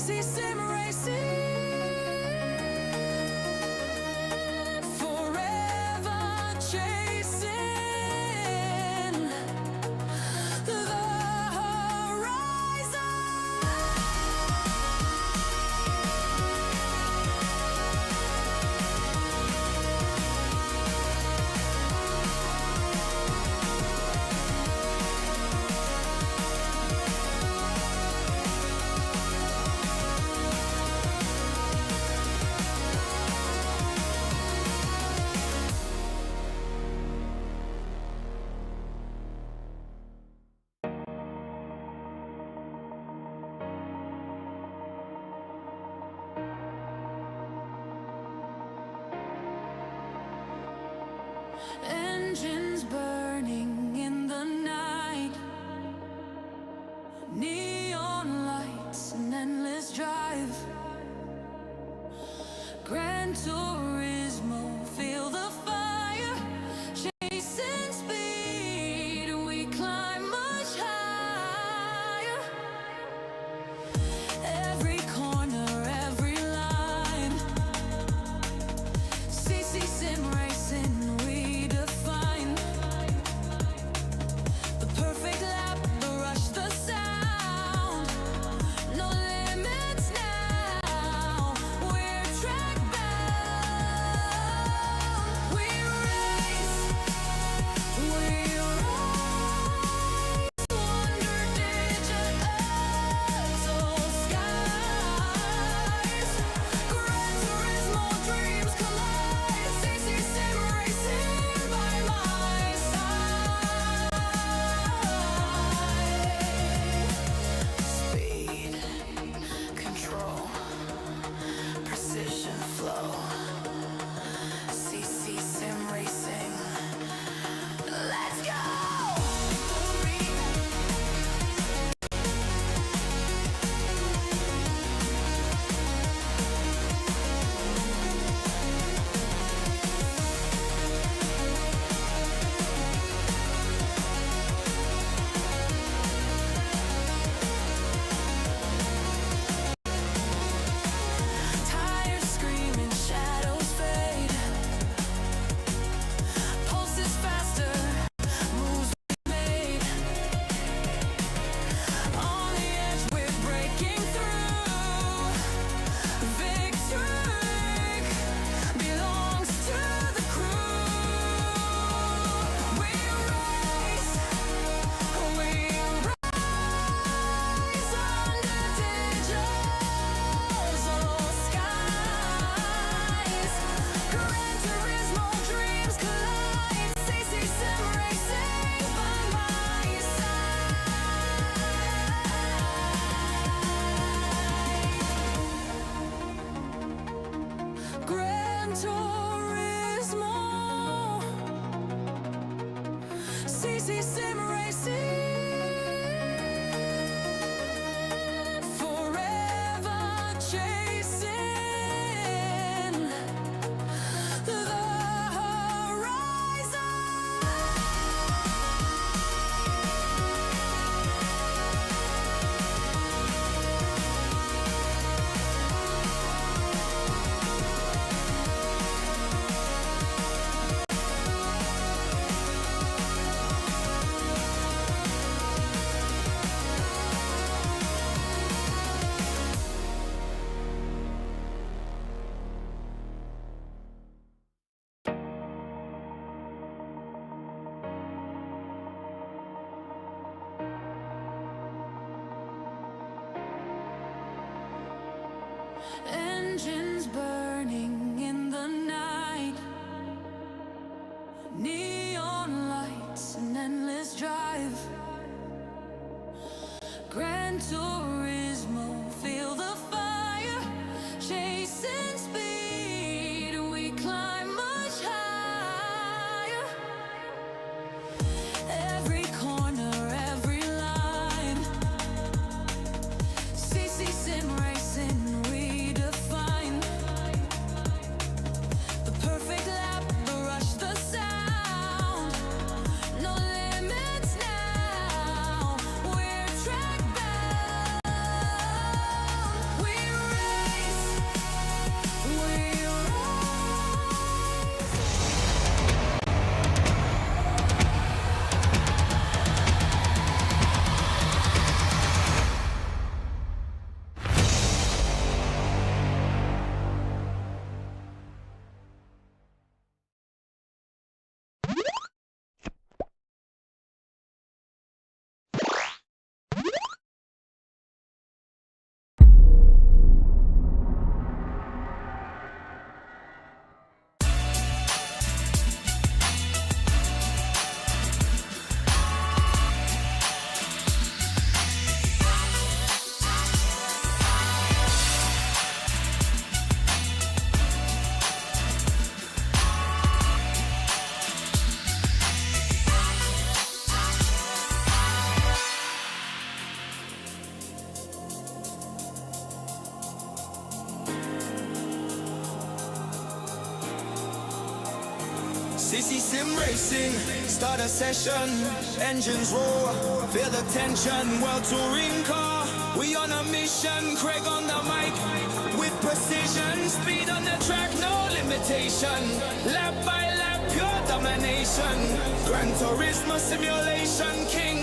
CC sim racing. Engines burning in the night, neon lights, an endless drive. Gran Turismo, feel the fire, chasing speed, we climb much higher. Every corner, every line, CC sim racing. CC sim racing, forever chasing the horizon. Engines burning in the night, neon lights, an endless drive. Gran Turismo, feel the fire, chasing speed, we climb much higher. Every corner, every line, CC sim racing. Sim racing, start a session. Engines roar, feel the tension. World touring car, we on a mission. Craig on the mic, with precision. Speed on the track, no limitation. Lap by lap, pure domination. Gran Turismo simulation king.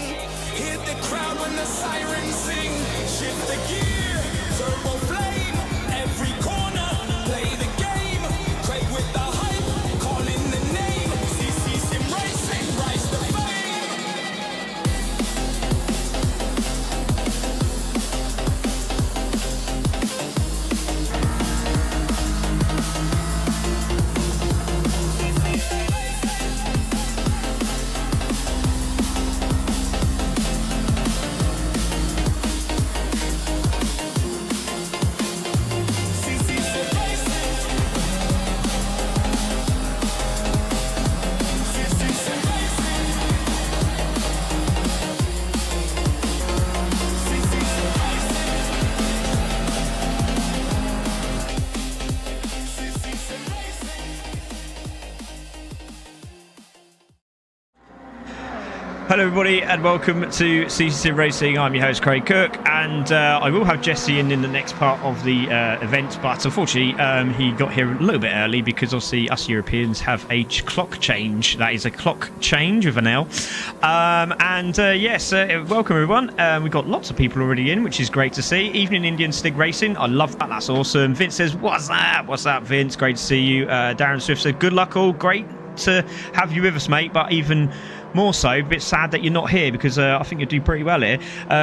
Hit the crowd when the sirens sing. Shift the gear, turbo flame. Every corner, play the game. Craig with the hype, calling the name. CC Sim Racing, rise to fame. Hello everybody and welcome to Ccsr Racing. I'm your host Craig Cook, and I will have Jesse in the next part of the event, but unfortunately he got here a little bit early because obviously us Europeans have a clock change. That is a clock change with an L. Yes, welcome everyone. We've got lots of people already in, which is great to see. Evening Indian Stig Racing, I love that, that's awesome. Vince says, what's up? What's up, Vince? Great to see you. Darren Swift said, good luck all, great to have you with us, mate, but even more so, a bit sad that you're not here because I think you'll do pretty well here.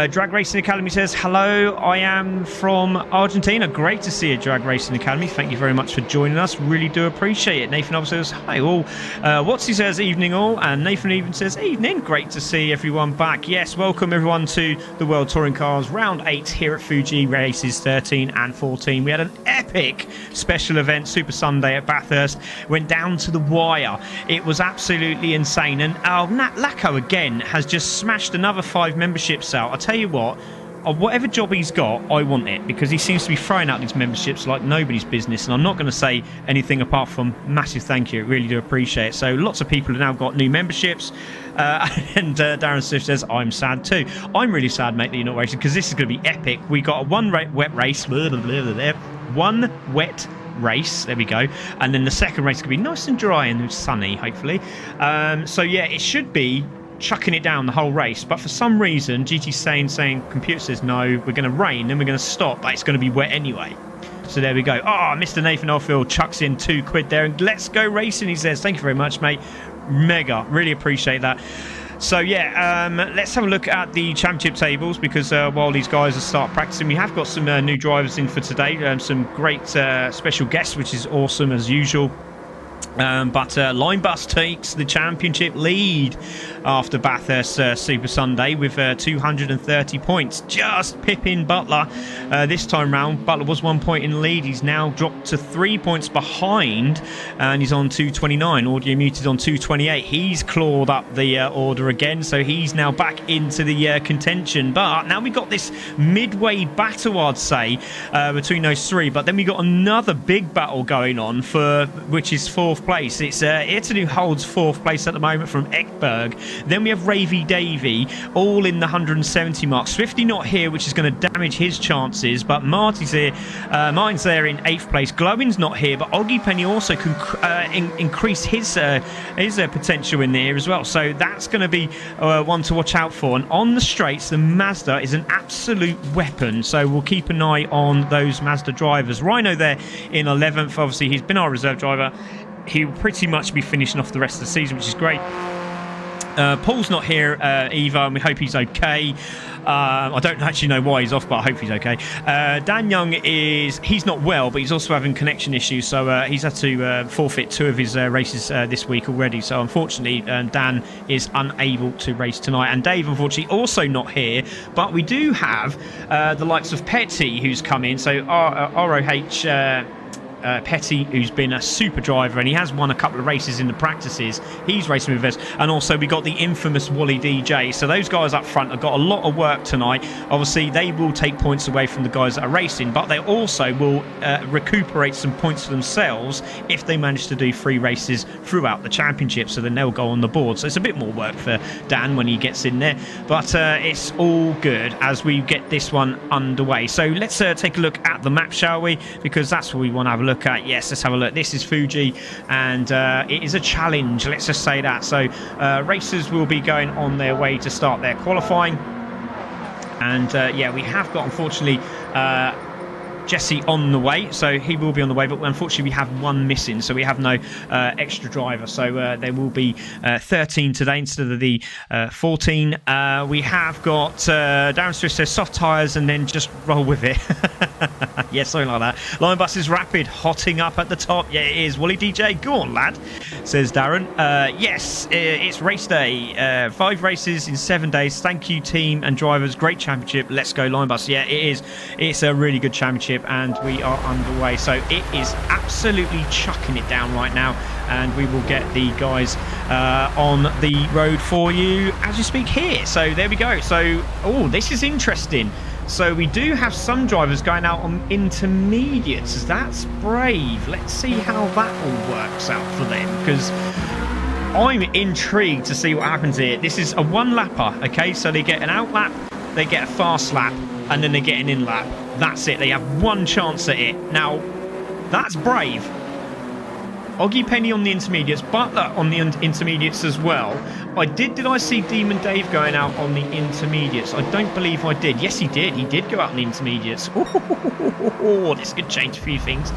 Drag Racing Academy says, hello, I am from Argentina. Great to see you, Drag Racing Academy. Thank you very much for joining us. Really do appreciate it. Nathan also says, hi all. Wtcc says, evening all. And Nathan even says, evening. Great to see everyone back. Yes, welcome everyone to the World Touring Cars Round 8 here at Fuji races 13 and 14. We had an epic special event, Super Sunday at Bathurst. Went down to the wire. It was absolutely insane. And Nat Lacko again has just smashed another 5 memberships out. I tell you what, whatever job he's got, I want it, because he seems to be throwing out these memberships like nobody's business, and I'm not going to say anything apart from massive thank you. Really do appreciate it. So lots of people have now got new memberships, and Darren Swift says, I'm sad too. I'm really sad, mate, that you're not racing, because this is going to be epic. We got a one wet race, one wet race, there we go, and then the second race could be nice and dry and sunny, hopefully. So yeah, it should be chucking it down the whole race, but for some reason GT's saying computer says no, we're going to rain, then we're going to stop, but it's going to be wet anyway. So there we go. Oh, Mr. Nathan Oldfield chucks in £2 there, and let's go racing, he says. Thank you very much, mate. Mega, really appreciate that. So yeah, let's have a look at the championship tables, because while these guys are start practicing, we have got some new drivers in for today, some great special guests, which is awesome as usual. But Line Bus takes the championship lead after Bathurst Super Sunday with 230 points. Just pipping Butler this time round. Butler was 1 point in the lead. He's now dropped to 3 points behind, and he's on 229. Audio Muted on 228. He's clawed up the order again, so he's now back into the contention. But now we've got this midway battle, I'd say, between those three. But then we got another big battle going on, which is fourth place. It's Italy who holds fourth place at the moment from Ekberg. Then we have Ravy Davey, all in the 170 mark. Swifty not here, which is going to damage his chances, but Marty's here. Martin's there in 8th place. Glowin's not here, but Oggy Penny also can increase his potential in there as well. So that's going to be one to watch out for. And on the straights, the Mazda is an absolute weapon. So we'll keep an eye on those Mazda drivers. Rhino there in 11th. Obviously, he's been our reserve driver. He'll pretty much be finishing off the rest of the season, which is great. Paul's not here either, and we hope he's okay. I don't actually know why he's off, but I hope he's okay. Dan Young he's not well, but he's also having connection issues, so he's had to forfeit 2 of his races this week already. So unfortunately, Dan is unable to race tonight. And Dave, unfortunately, also not here, but we do have the likes of Petty, who's come in. So ROH Petty, who's been a super driver, and he has won a couple of races in the practices. He's racing with us. And also we got the infamous Wally DJ. So those guys up front have got a lot of work tonight. Obviously, they will take points away from the guys that are racing, but they also will recuperate some points for themselves if they manage to do 3 races throughout the championship. So then they'll go on the board. So it's a bit more work for Dan when he gets in there. But it's all good as we get this one underway. So let's take a look at the map, shall we? Because that's what we want to have a look at. Yes, let's have a look. This is Fuji, and it is a challenge, let's just say that. So racers will be going on their way to start their qualifying, and yeah, we have got, unfortunately, Jesse on the way, so he will be on the way, but unfortunately we have one missing, so we have no extra driver. So there will be 13 today instead of the 14. We have got Darren Swift says soft tyres and then just roll with it. Yeah, something like that. Line Bus is rapid, hotting up at the top. Yeah, it is. Wally DJ, go on, lad, says Darren. Yes, it's race day. 5 races in 7 days. Thank you, team and drivers. Great championship. Let's go, Line Bus. Yeah, it is. It's a really good championship, and we are underway. So it is absolutely chucking it down right now, and we will get the guys on the road for you as you speak here. So there we go. So, oh, this is interesting. So we do have some drivers going out on intermediates. That's brave. Let's see how that all works out for them, because I'm intrigued to see what happens here. This is a 1-lapper, okay? So they get an out lap, they get a fast lap, and then they get an in lap. That's it. They have one chance at it. Now, that's brave. Oggy Penny on the intermediates, Butler on the intermediates as well. Did I see Demon Dave going out on the intermediates? I don't believe I did. Yes, he did. He did go out on the intermediates. Oh, this could change a few things.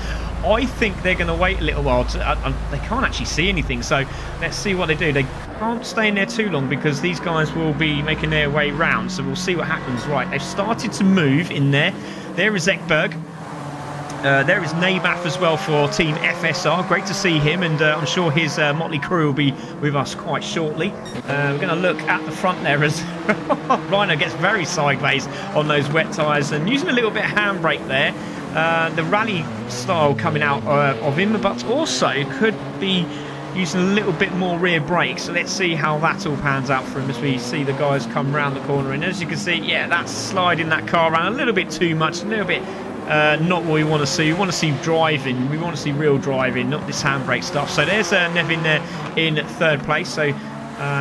I think they're going to wait a little while. They can't actually see anything, so let's see what they do. They can't stay in there too long because these guys will be making their way round, so we'll see what happens. Right, they've started to move in there. There is Ekberg. There is Nabath as well for Team FSR. Great to see him, and I'm sure his motley crew will be with us quite shortly. We're going to look at the front there as Rhino gets very sideways on those wet tyres and using a little bit of handbrake there. The rally style coming out of him, but also could be using a little bit more rear brake. So let's see how that all pans out for him as we see the guys come round the corner. And as you can see, yeah, that's sliding that car around a little bit too much, a little bit not what we want to see. We want to see driving. We want to see real driving, not this handbrake stuff. So there's Nevin there in 3rd place. So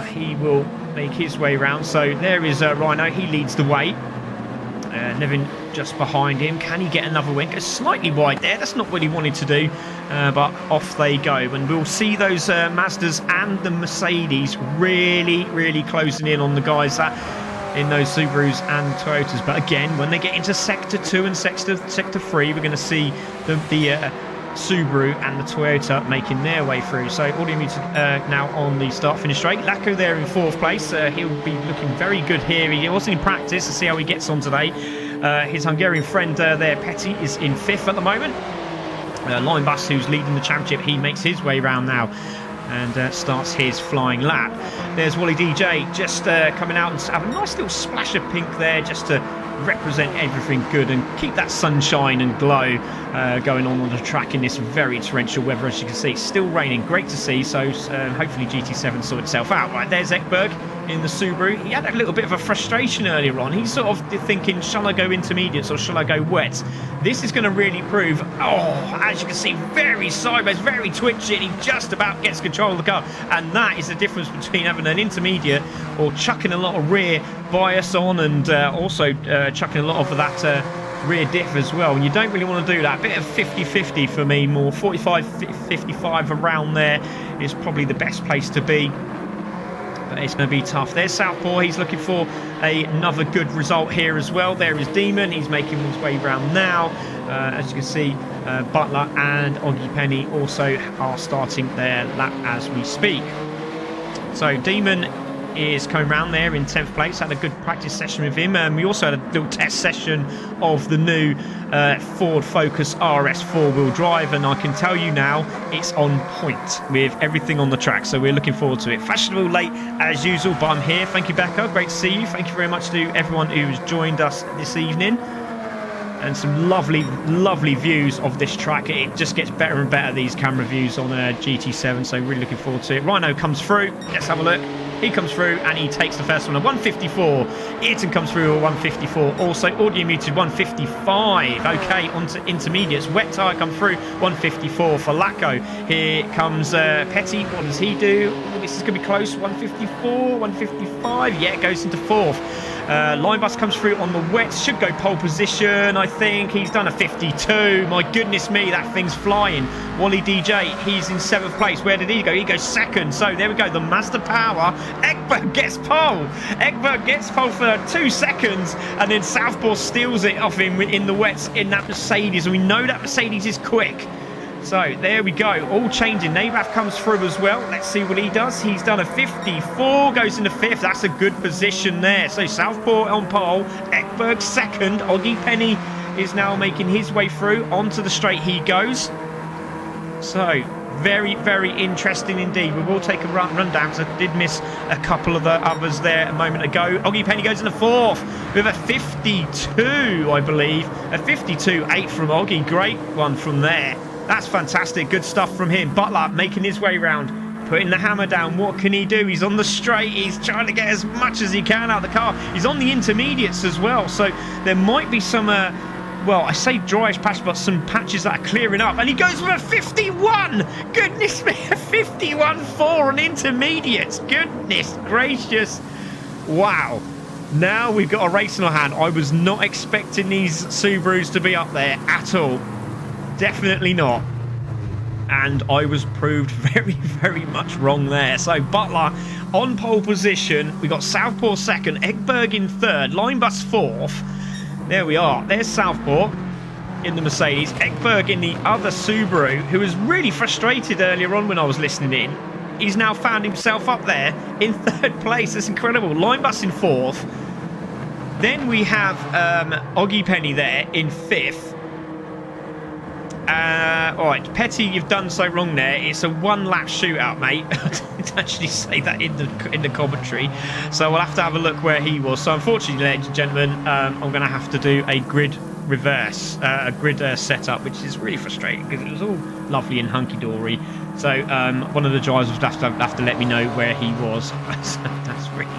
he will make his way round. So there is Rhino. He leads the way. Nevin just behind him. Can he get another win? Goes slightly wide there. That's not what he wanted to do. But off they go. And we'll see those Mazdas and the Mercedes really, really closing in on the guys that in those Subarus and Toyotas. But again, when they get into Sector 2 and Sector 3, we're going to see the Subaru and the Toyota making their way through. So all you need to now on the start-finish straight. Lacko there in 4th place. He'll be looking very good here. He was in practice to see how he gets on today. His Hungarian friend there, Petty, is in 5th at the moment. Line Bus, who's leading the championship, he makes his way round now and starts his flying lap. There's Wally DJ just coming out and have a nice little splash of pink there just to represent everything good and keep that sunshine and glow going on the track in this very torrential weather. As you can see, it's still raining. Great to see. So hopefully GT7 sort itself out. Right, there's Ekberg in the Subaru. He had a little bit of a frustration earlier on. He's sort of thinking, shall I go intermediates or shall I go wet? This is going to really prove, as you can see, very sideways, very twitchy, and he just about gets control of the car. And that is the difference between having an intermediate or chucking a lot of rear bias on and also chucking a lot of that rear diff as well. And you don't really want to do that. A bit of 50-50 for me, more 45-55 around there is probably the best place to be. But it's going to be tough. There's Southpaw. He's looking for another good result here as well. There is Demon. He's making his way round now. As you can see, Butler and Oggy Penny also are starting their lap as we speak. So Demon is coming round there in 10th place. Had a good practice session with him. We also had a little test session of the new Ford Focus RS 4-wheel drive, and I can tell you now it's on point with everything on the track, so we're looking forward to it. Fashionable late as usual, but I'm here. Thank you, Becca. Great to see you. Thank you very much to everyone who's joined us this evening. and some lovely, lovely views of this track. It just gets better and better, these camera views on GT7, so really looking forward to it. Rhino comes through. Let's have a look. He comes through and he takes the first one at 154. Ayrton comes through at 154. Also, audio muted 155. Okay, on to intermediates. Wet Tire come through 154 for Lacko. Here comes Petty. What does he do? This is going to be close. 154, 155. Yeah, it goes into fourth. Line Bus comes through on the wets. Should go pole position, I think. He's done a 52. My goodness me, that thing's flying. Wally DJ, he's in 7th place. Where did he go? He goes 2nd. So there we go. The Mazda Power. Ekberg gets pole. Ekberg gets pole for 2 seconds. And then Southpaw steals it off him in the wets in that Mercedes. And we know that Mercedes is quick. So there we go, all changing. Nabath comes through as well. Let's see what he does. He's done a 54, goes into 5th. That's a good position there. So Southpaw on pole, Ekberg 2nd. Oggy Penny is now making his way through. Onto the straight he goes. So very, very interesting indeed. We will take a rundown because I did miss a couple of the others there a moment ago. Oggy Penny goes into 4th with a 52, I believe. A 52.8 from Oggy. Great one from there. That's fantastic. Good stuff from him. Butler making his way round, putting the hammer down. What can he do? He's on the straight. He's trying to get as much as he can out of the car. He's on the intermediates as well. So there might be some, well, I say dryish patch, but some patches that are clearing up. And he goes with a 51. Goodness me, a 51.4 on intermediates. Goodness gracious. Wow. Now we've got a race in our hand. I was not expecting these Subarus to be up there at all. Definitely not. And I was proved very, very much wrong there. So Butler on pole position. We got Southpaw 2nd, Ekberg in 3rd, Line Bus 4th. There we are. There's Southpaw in the Mercedes. Ekberg in the other Subaru, who was really frustrated earlier on when I was listening in. He's now found himself up there in 3rd place. That's incredible. Line Bus in 4th. Then we have Oggy Penny there in 5th. All right, Petty, you've done so wrong there. It's a 1-lap shootout, mate. I didn't actually say that in the commentary, so we'll have to have a look where he was. So unfortunately, ladies and gentlemen, I'm going to have to do a grid reverse, a grid setup, which is really frustrating because it was all lovely and hunky-dory. So one of the drivers would have to let me know where he was. That's really...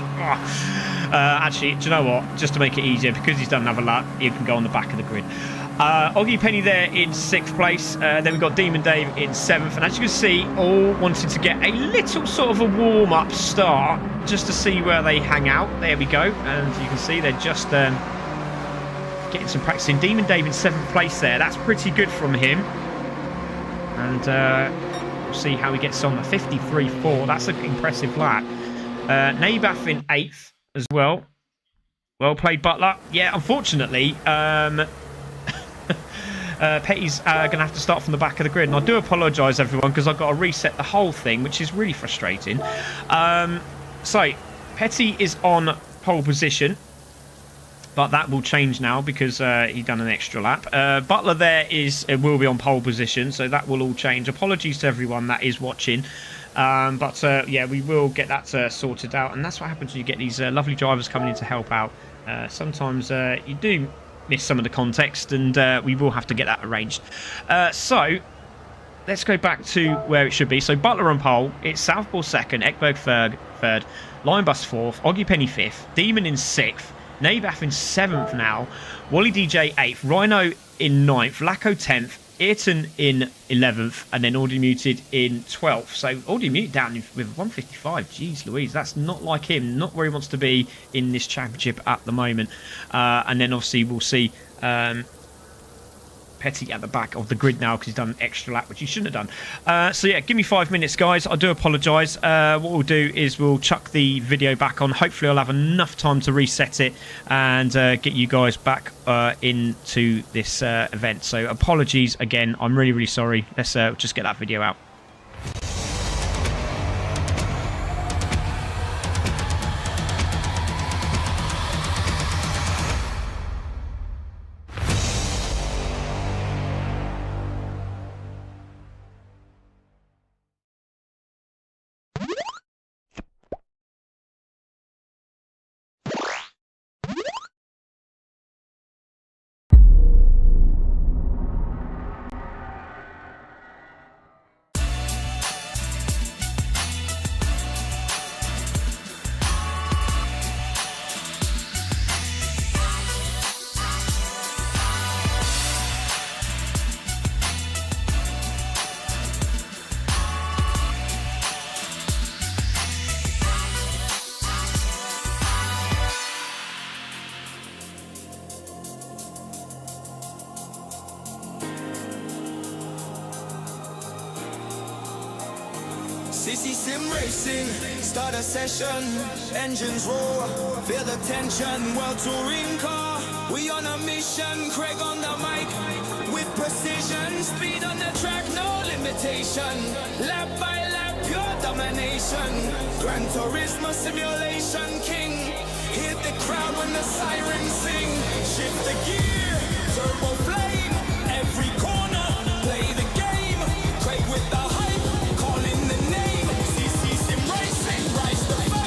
actually, do you know what? Just to make it easier, because he's done another lap, you can go on the back of the grid. Oggy Penny there in 6th place. Then we've got Demon Dave in 7th. And as you can see, all wanted to get a little sort of a warm-up start just to see where they hang out. There we go. And you can see they're just getting some practice in. Demon Dave in 7th place there. That's pretty good from him. And we'll see how he gets on. The 53.4. That's an impressive lap. Nabath in 8th as well. Well played, Butler. Yeah, unfortunately... Petty's going to have to start from the back of the grid, and I do apologise everyone because I've got to reset the whole thing, which is really frustrating. So Petty is on pole position, but that will change now because he's done an extra lap. Butler there will be on pole position, so that will all change. Apologies to everyone that is watching, but yeah, we will get that sorted out, and that's what happens when you get these lovely drivers coming in to help out. Sometimes you do miss some of the context, and we will have to get that arranged. So let's go back to where it should be. So Butler on pole, it's Southpaw 2nd, Ekberg 3rd, Line Bus 4th, Oggy Penny 5th, Demon in 6th, Nabath in 7th now, Wally DJ 8th, Rhino in 9th, Lacko 10th, Ayrton in 11th, and then Audio Muted in 12th. So Audio Muted down with 155. Jeez Louise, that's not like him. Not where he wants to be in this championship at the moment. And then obviously we'll see Petty at the back of the grid now because he's done an extra lap, which he shouldn't have done. So yeah, give me 5 minutes, guys. I do apologise. What we'll do is we'll chuck the video back on. Hopefully I'll have enough time to reset it and get you guys back into this event. So apologies again. I'm really, really sorry. Let's just get that video out. Cc Sim Racing, start a session. Engines roar, feel the tension. World touring car, we on a mission. Craig on the mic, with precision. Speed on the track, no limitation. Lap by lap, pure domination. Gran Turismo simulation king. Hit the crowd when the sirens sing. Shift the gear, turbo flame. Every corner, play the game. Craig with the hype, calling the name. CC Sim Racing, rise to fame.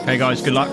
Hey guys, good luck.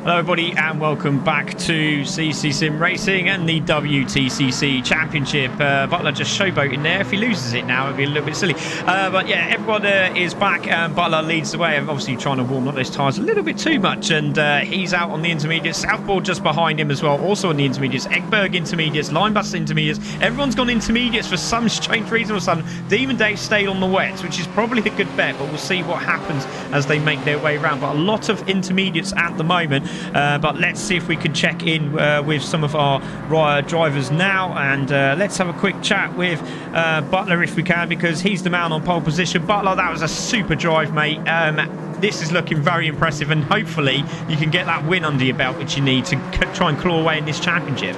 Hello everybody and welcome back to CC Sim Racing and the WTCC Championship. Butler just showboating there. If he loses it now, it'd be a little bit silly. But yeah, everyone is back and Butler leads the way. Obviously trying to warm up those tyres a little bit too much, and he's out on the intermediates. Southboard just behind him as well, also on the intermediates. Egberg intermediates, Linebus intermediates. Everyone's gone intermediates for some strange reason or something. Demon Dave stayed on the wets, which is probably a good bet, but we'll see what happens as they make their way around. But a lot of intermediates at the moment. But let's see if we can check in with some of our drivers now, and let's have a quick chat with Butler if we can, because he's the man on pole position. Butler, that was a super drive, mate. This is looking very impressive, and hopefully you can get that win under your belt which you need to try and claw away in this championship.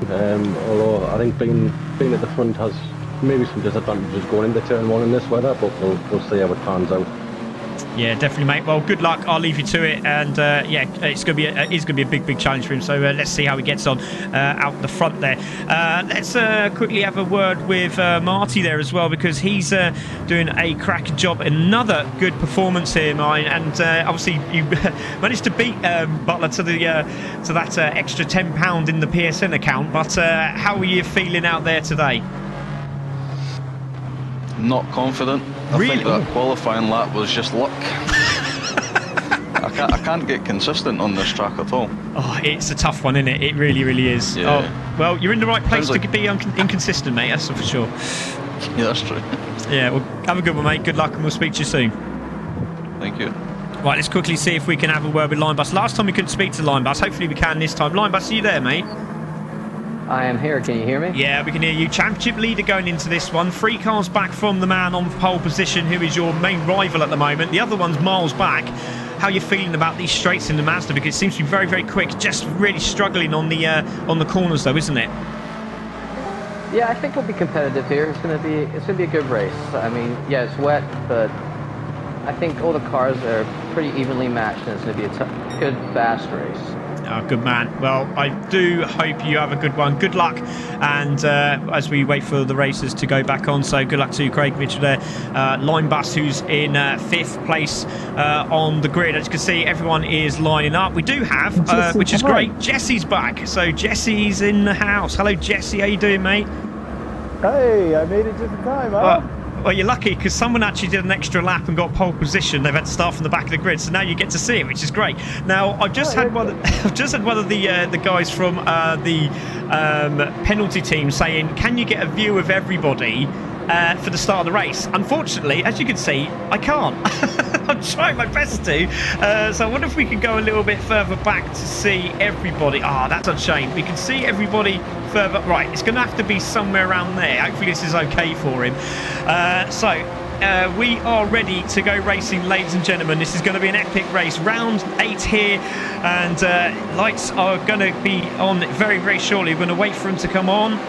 Although I think being at the front has maybe some disadvantages going into turn one in this weather, but we'll see how it pans out. Yeah, definitely, mate. Well, good luck. I'll leave you to it, and yeah, it's gonna be a big challenge for him. So let's see how he gets on out the front there. Let's quickly have a word with Marty there as well, because he's doing a cracking job. Another good performance here, mine, and obviously you managed to beat Butler to that extra £10 in the PSN account. But how are you feeling out there today? Not confident. Really? I think that qualifying lap was just luck. I can't get consistent on this track at all. Oh, it's a tough one, isn't it? It really, really is. Yeah. Oh, well, you're in the right place Sounds to be inconsistent, mate. That's for sure. Yeah, that's true. Yeah, well, have a good one, mate. Good luck, and we'll speak to you soon. Thank you. Right, let's quickly see if we can have a word with Linebus. Last time we couldn't speak to Linebus. Hopefully we can this time. Linebus, are you there, mate? I am here. Can you hear me? Yeah, we can hear you. Championship leader going into this one. 3 cars back from the man on pole position, who is your main rival at the moment. The other one's miles back. How are you feeling about these straights in the Mazda? Because it seems to be very, very quick. Just really struggling on the corners, though, isn't it? Yeah, I think we'll be competitive here. It's gonna be a good race. I mean, yeah, it's wet, but I think all the cars are pretty evenly matched, and it's gonna be a good, fast race. Oh, good man. Well, I do hope you have a good one. Good luck. And as we wait for the racers to go back on, so good luck to Craig Mitchell there. Linebus, who's in 5th place on the grid. As you can see, everyone is lining up. We do have, which is great, Jesse's back. So Jesse's in the house. Hello, Jesse. How you doing, mate? Hey, I made it just in time, huh? Well, you're lucky because someone actually did an extra lap and got pole position. They've had to start from the back of the grid, so now you get to see it, which is great. Now, I've just had one. I've just had one of the guys from the penalty team saying, "Can you get a view of everybody for the start of the race?" Unfortunately, as you can see, I can't. I'm trying my best to. So I wonder if we can go a little bit further back to see everybody. That's a shame. We can see everybody further. Right, it's going to have to be somewhere around there. Hopefully this is okay for him. We are ready to go racing, ladies and gentlemen. This is going to be an epic race. Round 8 here, and lights are going to be on very, very shortly. We're going to wait for them to come on.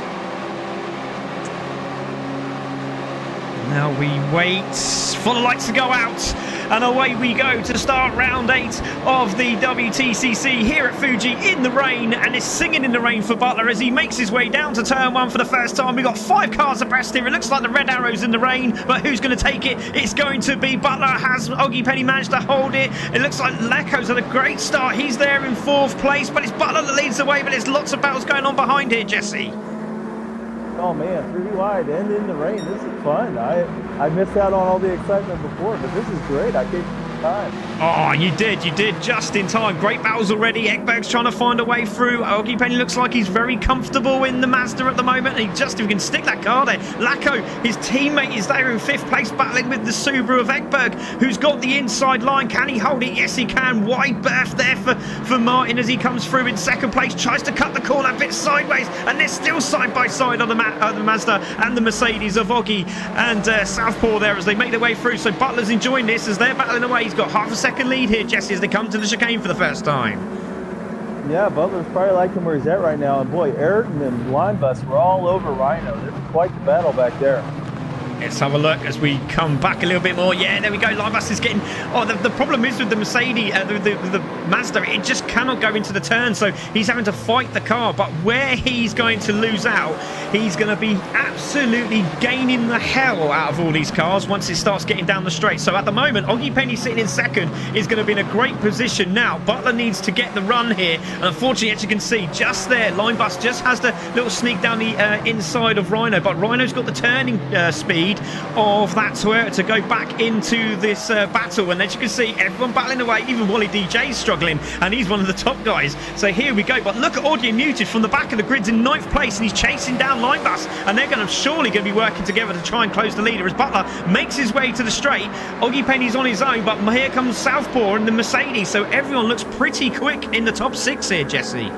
Now we wait for the lights to go out, and away we go to start round 8 of the WTCC here at Fuji in the rain, and it's singing in the rain for Butler as he makes his way down to turn 1 for the first time. We've got 5 cars abreast here. It looks like the red arrow's in the rain, but who's going to take it? It's going to be Butler. Has Oggy Penny managed to hold it? It looks like Lecco's had a great start. He's there in 4th place, but it's Butler that leads the way, but there's lots of battles going on behind here, Jesse. Oh man, 3 wide and in the rain. This is fun. I missed out on all the excitement before, but this is great. I came in time. Oh, you did just in time. Great battles already. Ekberg's trying to find a way through. Oggy Penny looks like he's very comfortable in the Mazda at the moment. And if he can stick that car there. Lacko, his teammate, is there in 5th place, battling with the Subaru of Ekberg, who's got the inside line. Can he hold it? Yes, he can. Wide berth there for Martin as he comes through in 2nd place. Tries to cut the corner a bit sideways, and they're still side by side on the Mazda and the Mercedes of Oggy and Southpaw there as they make their way through. So Butler's enjoying this as they're battling away. He's got half a second lead here, Jesse, as they come to the chicane for the first time. Yeah, Butler's probably liking where he's at right now. And boy, Ayrton and Linebus were all over Rhino. There's quite the battle back there. Let's have a look as we come back a little bit more. Yeah, there we go. Linebus is getting... Oh, the problem is with the Mercedes, the Mazda, it just cannot go into the turn. So he's having to fight the car. But where he's going to lose out, he's going to be absolutely gaining the hell out of all these cars once it starts getting down the straight. So at the moment, Oggy Penny sitting in 2nd is going to be in a great position now. Butler needs to get the run here. And unfortunately, as you can see, just there, Linebus just has the little sneak down the inside of Rhino. But Rhino's got the turning speed of that Toyota to go back into this battle, and as you can see, everyone battling away. Even Wally DJ's struggling, and he's one of the top guys. So here we go. But look at Audio Muted from the back of the grids in 9th place, and he's chasing down Linebus, and they're surely going to be working together to try and close the leader as Butler makes his way to the straight. Oggy Penny's on his own, but here comes Southpaw and the Mercedes. So everyone looks pretty quick in the top 6 here, Jesse.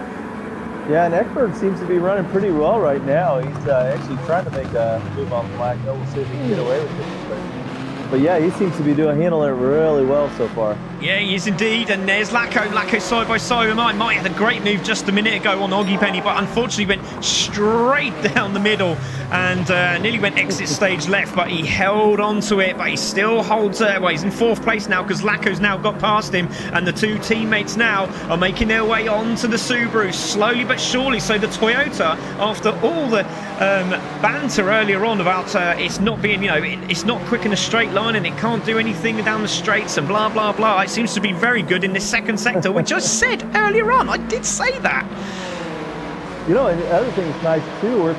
Yeah, and Ekberg seems to be running pretty well right now. He's actually trying to make a move on the flag. We'll see if he can get away with it. But yeah, he seems to be handling it really well so far. Yeah, he is indeed. And there's Lacko. Lacko side by side with mine. Mike had a great move just a minute ago on Oggy Penny, but unfortunately went straight down the middle and nearly went exit stage left, but he held on to it. But he still holds well, he's in 4th place now because Lacko's now got past him, and the 2 teammates now are making their way onto the Subaru slowly but surely. So the Toyota, after all the banter earlier on about it's not being, it's not quick in a straight line and it can't do anything down the straights and blah blah blah, it seems to be very good in this 2nd sector, which I said earlier on. I did say that. You know, and the other thing that's nice too, we're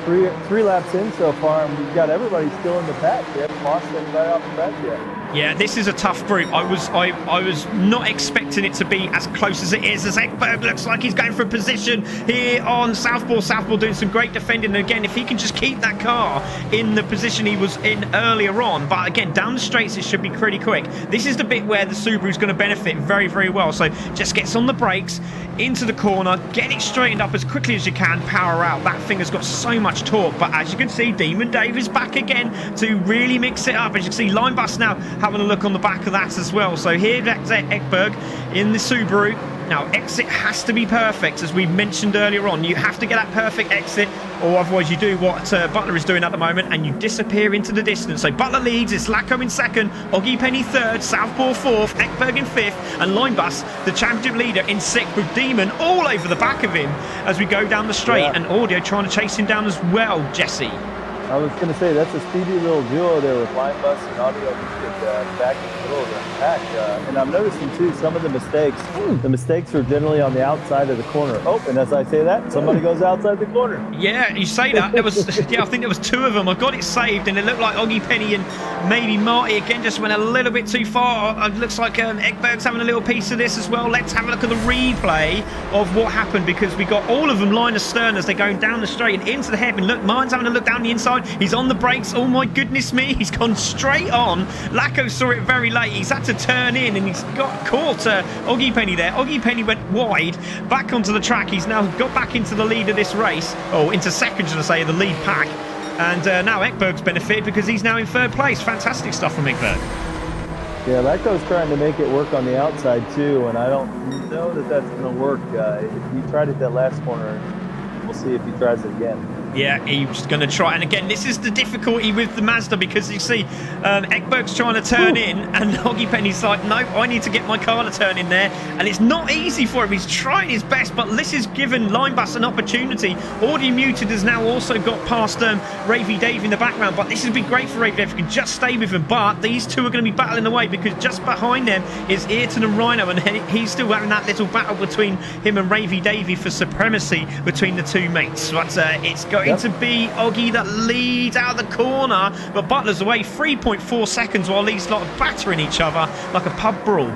three laps in so far, and we've got everybody still in the pack. We haven't lost anybody off the pack yet. Yeah, this is a tough group. I was not expecting it to be as close as it is, as Ekberg looks like he's going for a position here on Southpaw. Southpaw doing some great defending. And again, if he can just keep that car in the position he was in earlier on, but again, down the straights, it should be pretty quick. This is the bit where the Subaru's going to benefit very, very well. So just gets on the brakes, into the corner, get it straightened up as quickly as you can, power out. That thing has got so much torque, but as you can see, Demon Dave is back again to really mix it up. As you can see, Line Bus now having a look on the back of that as well. So here, that's Ekberg in the Subaru. Now, exit has to be perfect, as we mentioned earlier on. You have to get that perfect exit, or otherwise you do what Butler is doing at the moment, and you disappear into the distance. So Butler leads, it's Lacko in second, Oggy Penny third, Southpaw fourth, Ekberg in fifth, and Linebus, the championship leader, in sixth, with Demon all over the back of him as we go down the straight, and Audio trying to chase him down as well, Jesse. I was going to say, that's a speedy little duo there with Line Bus and Audio back in the middle of the pack. And I'm noticing, too, some of the mistakes are generally on the outside of the corner. Oh, and as I say that, somebody goes outside the corner. Yeah, you say that. There was, yeah, I think there was two of them. I got it saved, and it looked like Oggy Penny and maybe Marty again just went a little bit too far. It looks like Ekberg's having a little piece of this as well. Let's have a look at the replay of what happened, because we got all of them line astern as they're going down the straight and into the hairpin. Look, Martin's having a look down the inside. He's on the brakes. Oh my goodness me, he's gone straight on. Lacko saw it very late. He's had to turn in, and he's got caught Oggy Penny there. Oggy Penny went wide back onto the track. He's now got back into the lead of this race, or into second, should I say, the lead pack. And now Ekberg's benefited because he's now in third place. Fantastic stuff from Ekberg. Yeah, Lacko's trying to make it work on the outside too, and I don't know that that's going to work. He tried it that last corner. We'll see if he tries it again. Yeah, he's going to try. And again, this is the difficulty with the Mazda, because you see Ekberg's trying to turn in, and Oggy Penny's like, nope, I need to get my car to turn in there. And it's not easy for him. He's trying his best, but this has given Linebus an opportunity. Audio Muted has now also got past Ravy Dave in the background, but this has been great for Ravy Dave. If he can just stay with him, but these two are going to be battling away, because just behind them is Ayrton and Rhino, and he's still having that little battle between him and Ravy Davey for supremacy between the two mates. But it's going to be Oggy that leads out of the corner, but Butler's away 3.4 seconds while these lot are battering each other like a pub brawl.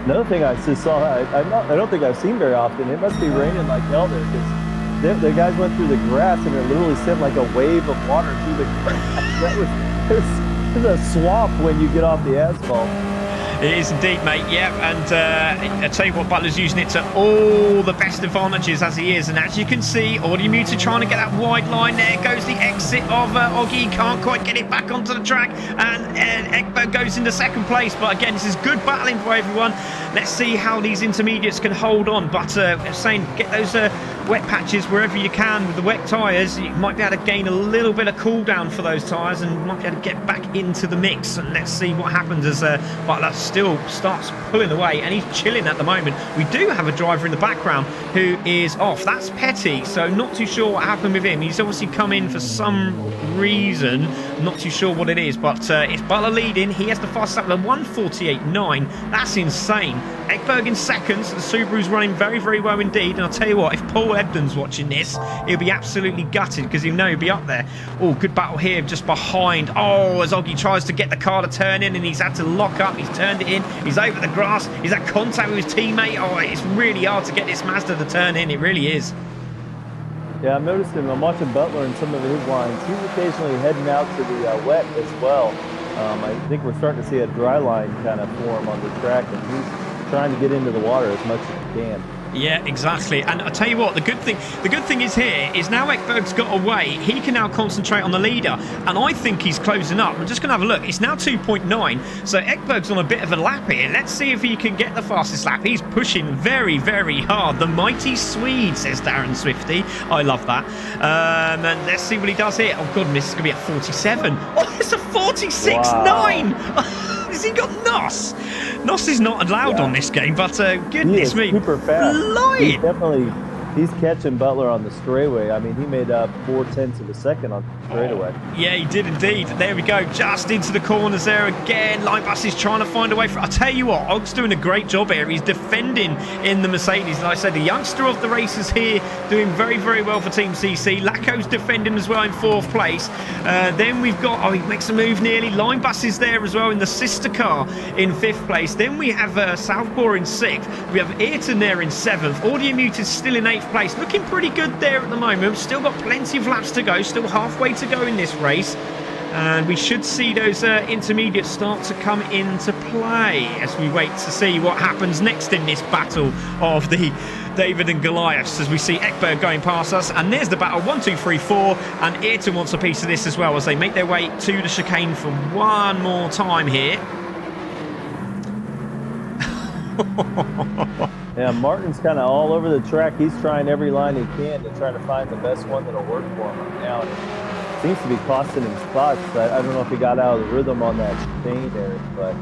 Another thing I just saw, I don't think I've seen very often, it must be raining like hell there, because the guys went through the grass and it literally sent like a wave of water through the grass. It was a swamp when you get off the asphalt. It is indeed, mate. Yeah, and I tell you what, Butler's using it to all the best advantages as he is. And as you can see, Audio Muted trying to get that wide line. There goes the exit of Oggy. Can't quite get it back onto the track. And Ekberg goes into second place. But again, this is good battling for everyone. Let's see how these intermediates can hold on. But saying, get those wet patches wherever you can with the wet tyres. You might be able to gain a little bit of cool down for those tyres, and might be able to get back into the mix. And let's see what happens as Butler still starts pulling away, and he's chilling at the moment. We do have a driver in the background who is off. That's Petty, so not too sure what happened with him. He's obviously come in for some reason, not too sure what it is, but it's Butler leading. He has the fastest lap, 1:48.9. That's insane. Ekberg in second, so the Subaru's running very, very well indeed. And I'll tell you what, if Paul Ebden's watching this, he'll be absolutely gutted, because he'll know he'll be up there. Oh, good battle here just behind. Oh, as Oggy tries to get the car to turn in, and he's had to lock up. He's turned it in. He's over the grass. He's had contact with his teammate. Oh, it's really hard to get this Mazda to turn in. It really is. Yeah, I'm noticing, I'm watching Butler and some of his lines. He's occasionally heading out to the wet as well. I think we're starting to see a dry line kind of form on the track, and he's trying to get into the water as much as he can. Yeah, exactly. And I'll tell you what, the good thing is here is now Ekberg's got away, he can now concentrate on the leader, and I think he's closing up. I'm just going to have a look. It's now 2.9, so Ekberg's on a bit of a lap here. Let's see if he can get the fastest lap. He's pushing very, very hard. The mighty Swede, says Darren Swifty. I love that. And let's see what he does here. Oh, goodness, it's going to be at 47. Oh, it's a 46.9. Has he got NOS? NOS is not allowed on this game, but goodness me. Super fast. Flying. he's catching Butler on the straightaway. I mean, he made up 0.4 of a second on the straightaway. Yeah, he did indeed. There we go, just into the corners there again. Line Bus is trying to find a way for. I'll tell you what, Og's doing a great job here. He's defending in the Mercedes. Like I said, the youngster of the races here doing very, very well for Team CC. Laco's defending as well in 4th place. Then we've got, he makes a move nearly. Line Bus is there as well in the sister car in 5th place. Then we have Southpaw in 6th. We have Ayrton there in 7th. Audio Muted still in 8th place. Looking pretty good there at the moment. Still got plenty of laps to go. Still halfway to go in this race. And we should see those intermediates start to come into play as we wait to see what happens next in this battle of the David and Goliaths, as we see Ekberg going past us. And there's the battle, 1, 2, 3, 4. And Ayrton wants a piece of this as well as they make their way to the chicane for one more time here. Yeah, Martin's kind of all over the track. He's trying every line he can to try to find the best one that'll work for him right now. And it seems to be costing him spots. I don't know if he got out of the rhythm on that chain there, but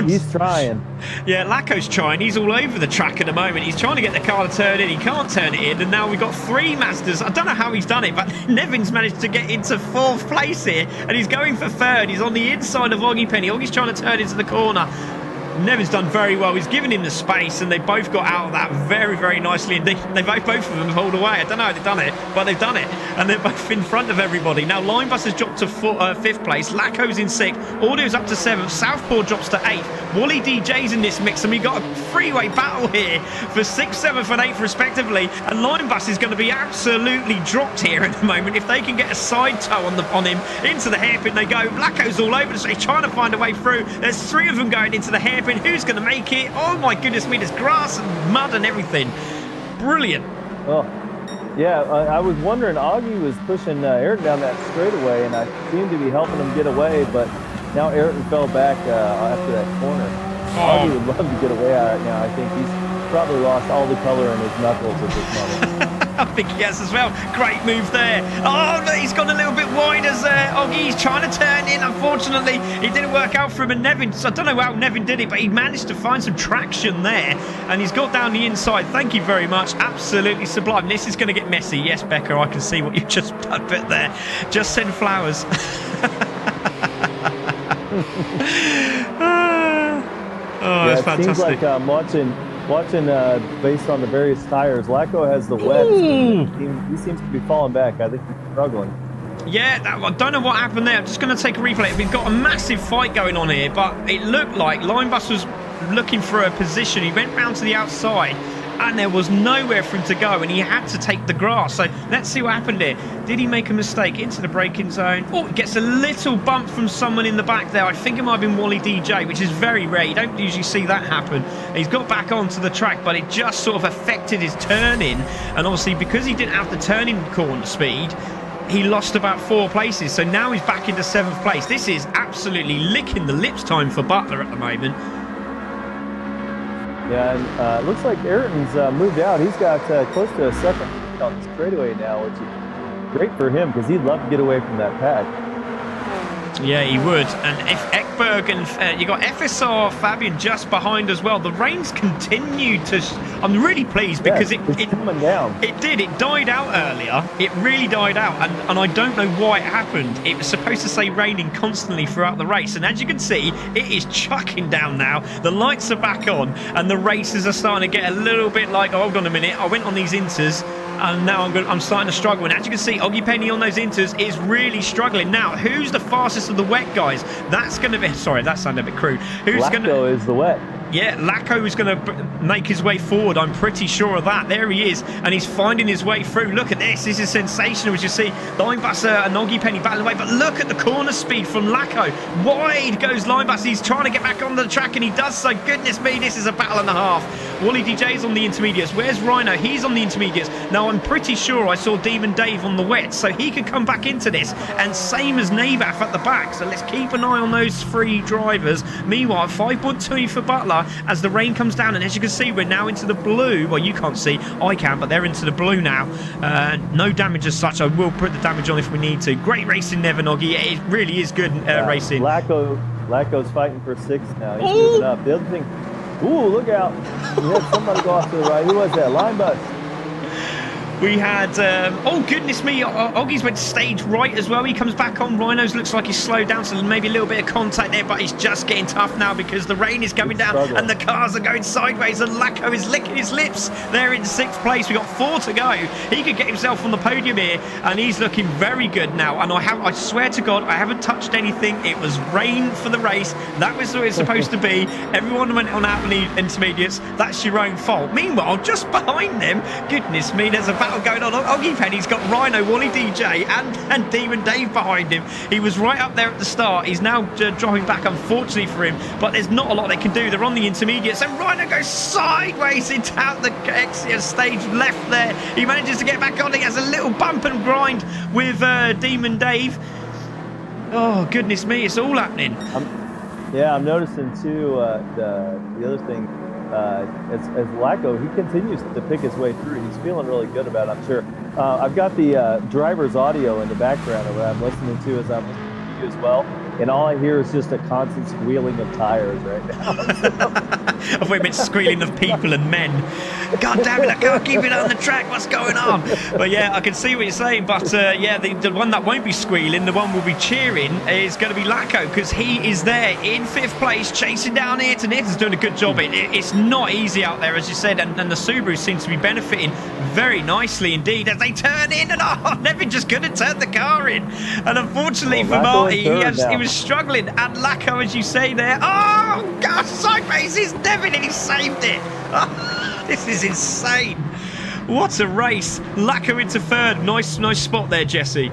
he's trying. Yeah, Laco's trying. He's all over the track at the moment. He's trying to get the car to turn in. He can't turn it in. And now we've got 3 Mazdas. I don't know how he's done it, but Nevin's managed to get into 4th place here. And he's going for 3rd. He's on the inside of Oggy Penny. Oggy's trying to turn into the corner. Nevin's done very well. He's given him the space, and they both got out of that very, very nicely. And they both of them pulled away. I don't know how they've done it, but they've done it. And they're both in front of everybody. Now, Linebus has dropped to 5th place. Laco's in 6th. Audio's up to 7th. Southpaw drops to 8th. Wally DJ's in this mix, and we've got a freeway battle here for 6th, 7th, and 8th, respectively. And Linebus is going to be absolutely dropped here at the moment. If they can get a side toe on him into the hairpin, they go. Laco's all over the place, trying to find a way through. There's 3 of them going into the hairpin. Who's going to make it? Oh my goodness me, there's grass and mud and everything. Brilliant. Oh, yeah, I was wondering, Augie was pushing Ayrton down that straightaway, and I seemed to be helping him get away, but now Ayrton fell back after that corner. Augie would love to get away out right now. I think he's probably lost all the color in his knuckles at this moment. I think he has as well. Great move there. Oh, he's gone a little bit wide as Oggy's trying to turn in. Unfortunately, it didn't work out for him and Nevin. So I don't know how Nevin did it, but he managed to find some traction there. And he's got down the inside. Thank you very much. Absolutely sublime. This is going to get messy. Yes, Becca, I can see what you've just put there. Just send flowers. Oh, it's fantastic. Seems like I'm watching based on the various tires. Laco has the wet. He seems to be falling back. I think he's struggling. Yeah, I don't know what happened there. I'm just going to take a replay. We've got a massive fight going on here, but it looked like Linebus was looking for a position. He went round to the outside, and there was nowhere for him to go, and he had to take the grass. So let's see what happened here. Did he make a mistake into the braking zone? Oh, he gets a little bump from someone in the back there. I think it might have been Wally DJ, which is very rare. You don't usually see that happen. He's got back onto the track, but it just sort of affected his turn-in. And obviously, because he didn't have the turning corner speed, he lost about 4 places. So now he's back into 7th place. This is absolutely licking the lips time for Butler at the moment. Yeah, and looks like Ayrton's moved out. He's got close to a second lead on the straightaway now, which is great for him because he'd love to get away from that pack. Yeah, he would. And if Ekberg and you got FSR Fabian just behind as well. The rains continued to. I'm really pleased because it's coming down. It did. It died out earlier. It really died out, and I don't know why it happened. It was supposed to say raining constantly throughout the race, and as you can see, it is chucking down now. The lights are back on, and the races are starting to get a little bit like. Oh, hold on a minute. I went on these inters. And now I'm starting to struggle. And as you can see, Oggy Penny on those inters is really struggling. Now, who's the fastest of the wet guys? That's going to be... Sorry, that sounded a bit crude. Laco is the wet. Yeah, Laco is going to make his way forward. I'm pretty sure of that. There he is. And he's finding his way through. Look at this. This is sensational. As you see, Linebus and Oggy Penny battling away. But look at the corner speed from Laco. Wide goes Linebus. He's trying to get back on the track, and he does so. Goodness me, this is a battle and a half. Wally DJ's on the intermediates. Where's Rhino? He's on the intermediates. Now, I'm pretty sure I saw Demon Dave on the wet, so he could come back into this. And same as Nabaf at the back. So let's keep an eye on those 3 drivers. Meanwhile, 5.2 for Butler as the rain comes down. And as you can see, we're now into the blue. Well, you can't see. I can, but they're into the blue now. No damage as such. I will put the damage on if we need to. Great racing, Nevin Oggy. It really is good racing. Laco's fighting for 6th now. He's moving up. The Ooh, look out. We had somebody go off to the right. Who was that? Line bus. We had, oh goodness me, Oggy's went stage right as well. He comes back on. Rhinos looks like he's slowed down, so maybe a little bit of contact there, but he's just getting tough now because the rain is coming down and the cars are going sideways, and Lacko is licking his lips. They're in 6th place. We've got 4 to go. He could get himself on the podium here, and he's looking very good now. And I swear to God, I haven't touched anything. It was rain for the race. That was what it's supposed to be. Everyone went on out in the intermediates. That's your own fault. Meanwhile, just behind them, goodness me, there's a battle going on. Oggy Penny's got Rhino, Wally DJ, and Demon Dave behind him. He was right up there at the start. He's now dropping back, unfortunately for him, but there's not a lot they can do. They're on the intermediates, and Rhino goes sideways into the Ccsr stage left there. He manages to get back on. He has a little bump and grind with Demon Dave. Oh, goodness me, it's all happening. I'm noticing too, the other thing, as Lacko, he continues to pick his way through. He's feeling really good about it, I'm sure. I've got the driver's audio in the background of what I'm listening to as I'm listening to you as well, and all I hear is just a constant squealing of tires right now. I thought it meant squealing of people and men. God damn it, I can't keep it on the track. What's going on? But yeah, I can see what you're saying. But yeah, the one that won't be squealing, the one we'll be cheering, is going to be Lacko, because he is there in 5th place, chasing down Ayrton. Ayrton's doing a good job. It's not easy out there, as you said, and the Subaru seems to be benefiting very nicely indeed as they turn in. And Nevin just couldn't turn the car in. And unfortunately for Marty, he was struggling. And Lacko, as you say there, oh God, sideways is Nevin, and he saved it. This is insane. What a race. Lacko into 3rd. Nice spot there, Jesse.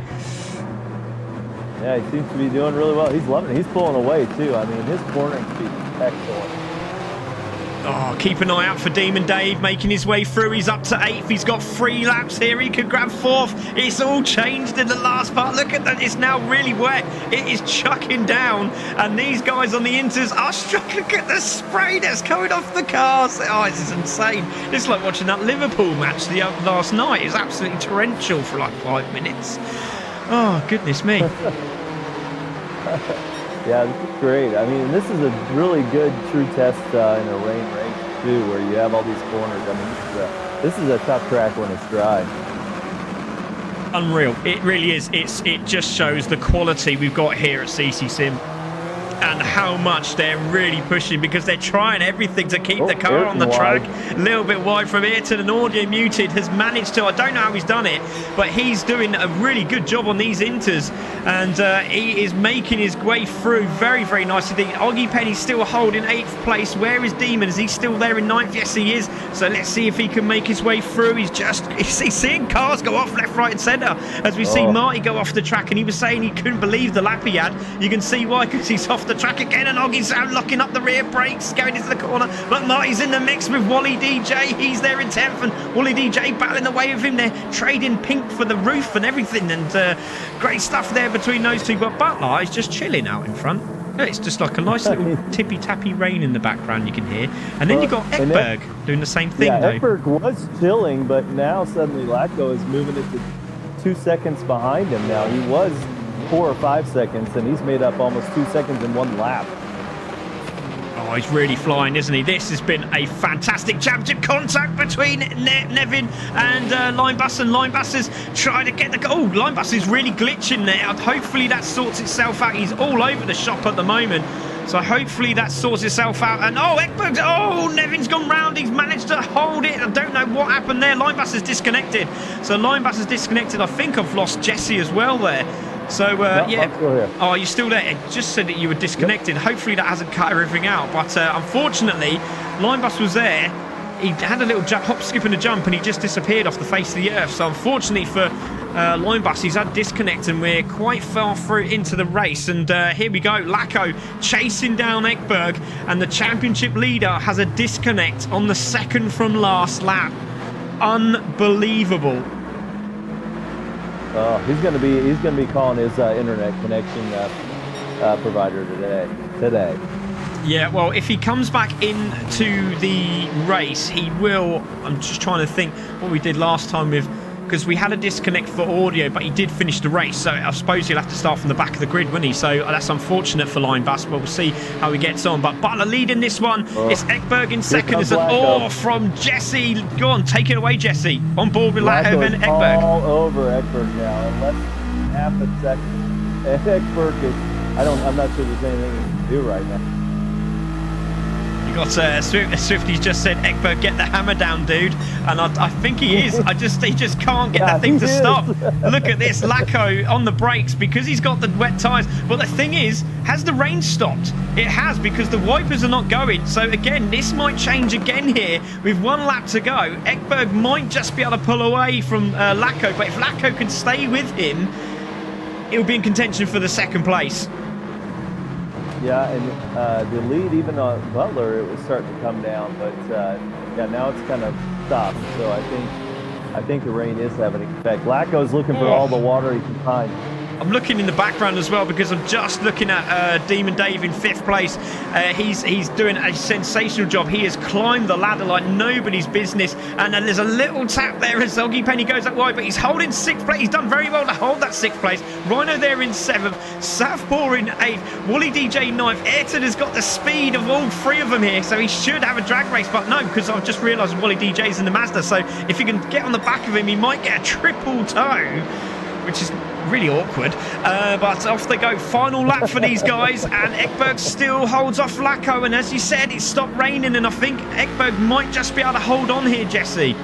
Yeah, he seems to be doing really well. He's loving it. He's pulling away too. I mean, his cornering speed is excellent. Oh, keep an eye out for Demon Dave making his way through. He's up to 8th. He's got 3 laps here. He could grab 4th. It's all changed in the last part. Look at that. It's now really wet. It is chucking down. And these guys on the inters are struggling. Look at the spray that's coming off the cars. Oh, this is insane. It's like watching that Liverpool match last night. It was absolutely torrential for like 5 minutes. Oh, goodness me. Yeah, this is great. I mean, this is a really good true test in a rain race too, where you have all these corners. I mean, this is a tough track when it's dry. Unreal. It really is. It just shows the quality we've got here at CC Sim, and how much they're really pushing, because they're trying everything to keep the car on the track. A little bit wide from Ayrton, and Audio Muted has managed to, I don't know how he's done it, but he's doing a really good job on these inters, and he is making his way through very, very nicely. Oggy Penny's still holding 8th place. Where is Demon? Is he still there in 9th? Yes, he is. So let's see if he can make his way through. He's seeing cars go off left, right and centre as we see Marty go off the track, and he was saying he couldn't believe the lap he had. You can see why, because he's off the track again, and Oggy's out locking up the rear brakes, going into the corner, but Marty's in the mix with Wally DJ. He's there in 10th, and Wally DJ battling away with him. They're trading pink for the roof and everything, and great stuff there between those two. But Butler is just chilling out in front. It's just like a nice little tippy-tappy rain in the background you can hear. And then you've got Ekberg doing the same thing, though. Ekberg was chilling, but now suddenly Lacko is moving it to 2 seconds behind him now. He was 4 or 5 seconds, and he's made up almost 2 seconds in 1 lap. Oh, he's really flying, isn't he? This has been a fantastic championship contact between Nevin and Linebus, and Linebus is trying to get the... Oh, Linebus is really glitching there. Hopefully that sorts itself out. He's all over the shop at the moment. So hopefully that sorts itself out. And oh, Ekberg, oh, Nevin's gone round. He's managed to hold it. I don't know what happened there. Linebus is disconnected. So Linebus is disconnected. I think I've lost Jesse as well there. So, yeah. Oh, you're still there. It just said that you were disconnected. Yep. Hopefully that hasn't cut everything out. But unfortunately, Linebus was there. He had a little hop, skip and a jump, and he just disappeared off the face of the earth. So unfortunately for Linebus, he's had disconnect, and we're quite far through into the race. And here we go. Lacko chasing down Ekberg, and the championship leader has a disconnect on the 2nd from last lap. Unbelievable. He's going to be calling his internet connection provider today. Yeah, well, if he comes back into the race, he will. I'm just trying to think what we did last time with because we had a disconnect for audio, but he did finish the race. So I suppose he'll have to start from the back of the grid, wouldn't he? So that's unfortunate for Line Bus, but we'll see how he gets on. But Butler leading this one. It's Ekberg in second. It's an from Jesse. Go on, take it away, Jesse. On board with Lacko and Ekberg. All over Ekberg now in less than half a second. And Ekberg is, I'm not sure there's anything he can do right now. You got Swifty's just said, Ekberg, get the hammer down, dude. And I think he is. He just can't get that thing to stop. Look at this, Lacko on the brakes because he's got the wet tyres. But the thing is, has the rain stopped? It has, because the wipers are not going. So again, this might change again here with 1 lap to go. Ekberg might just be able to pull away from Lacko. But if Lacko can stay with him, he'll be in contention for the second place. Yeah, and the lead, even on Butler, it was starting to come down, but yeah, now it's kind of stopped. So I think the rain is having an effect. Lacko's looking for all the water he can find. I'm looking in the background as well because I'm just looking at Demon Dave in 5th place. He's doing a sensational job. He has climbed the ladder like nobody's business, and then there's a little tap there as Oggy Penny goes that wide, but he's holding 6th place. He's done very well to hold that 6th place. Rhino there in 7th, Southpaw in 8th, Wooly DJ 9th. Ayrton has got the speed of all 3 of them here, so he should have a drag race, but no, because I've just realised Wooly DJ's in the Mazda, so if he can get on the back of him, he might get a triple toe, which is really awkward, but off they go. Final lap for these guys, and Ekberg still holds off Lacko, and as you said, it stopped raining, and I think Ekberg might just be able to hold on here, Jesse.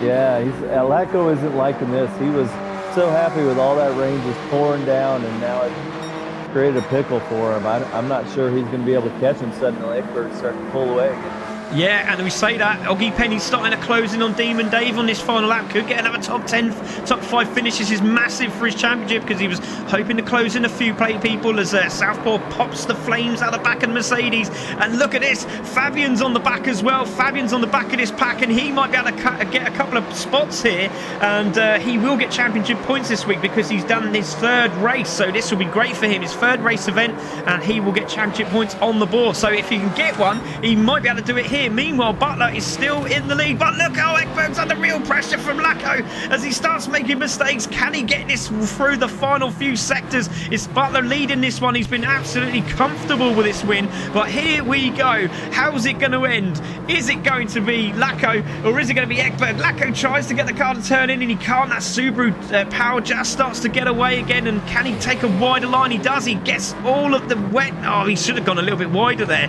Yeah, Lacko isn't liking this. He was so happy with all that rain just pouring down, and now it's created a pickle for him. I'm not sure he's going to be able to catch him suddenly. Ekberg's starting to pull away again. Yeah, and we say that Oggy Penny's starting to close in on Demon Dave on this final lap. Could get another top 10, top 5 finishes. Is massive for his championship because he was hoping to close in a few people as Southpaw pops the flames out the back of the Mercedes. And look at this, Fabian's on the back as well. Fabian's on the back of this pack, and he might be able to get a couple of spots here. And he will get championship points this week because he's done his 3rd race. So this will be great for him, his 3rd race event, and he will get championship points on the board. So if he can get one, he might be able to do it here. Meanwhile, Butler is still in the lead, but look how Ekberg's under real pressure from Lacko as he starts making mistakes. Can he get this through the final few sectors? It's Butler leading this one. He's been absolutely comfortable with this win, but here we go. How's it going to end? Is it going to be Lacko or is it going to be Ekberg? Lacko tries to get the car to turn in and he can't. That Subaru power just starts to get away again, and can he take a wider line? He does. He gets all of the wet. Oh, he should have gone a little bit wider there.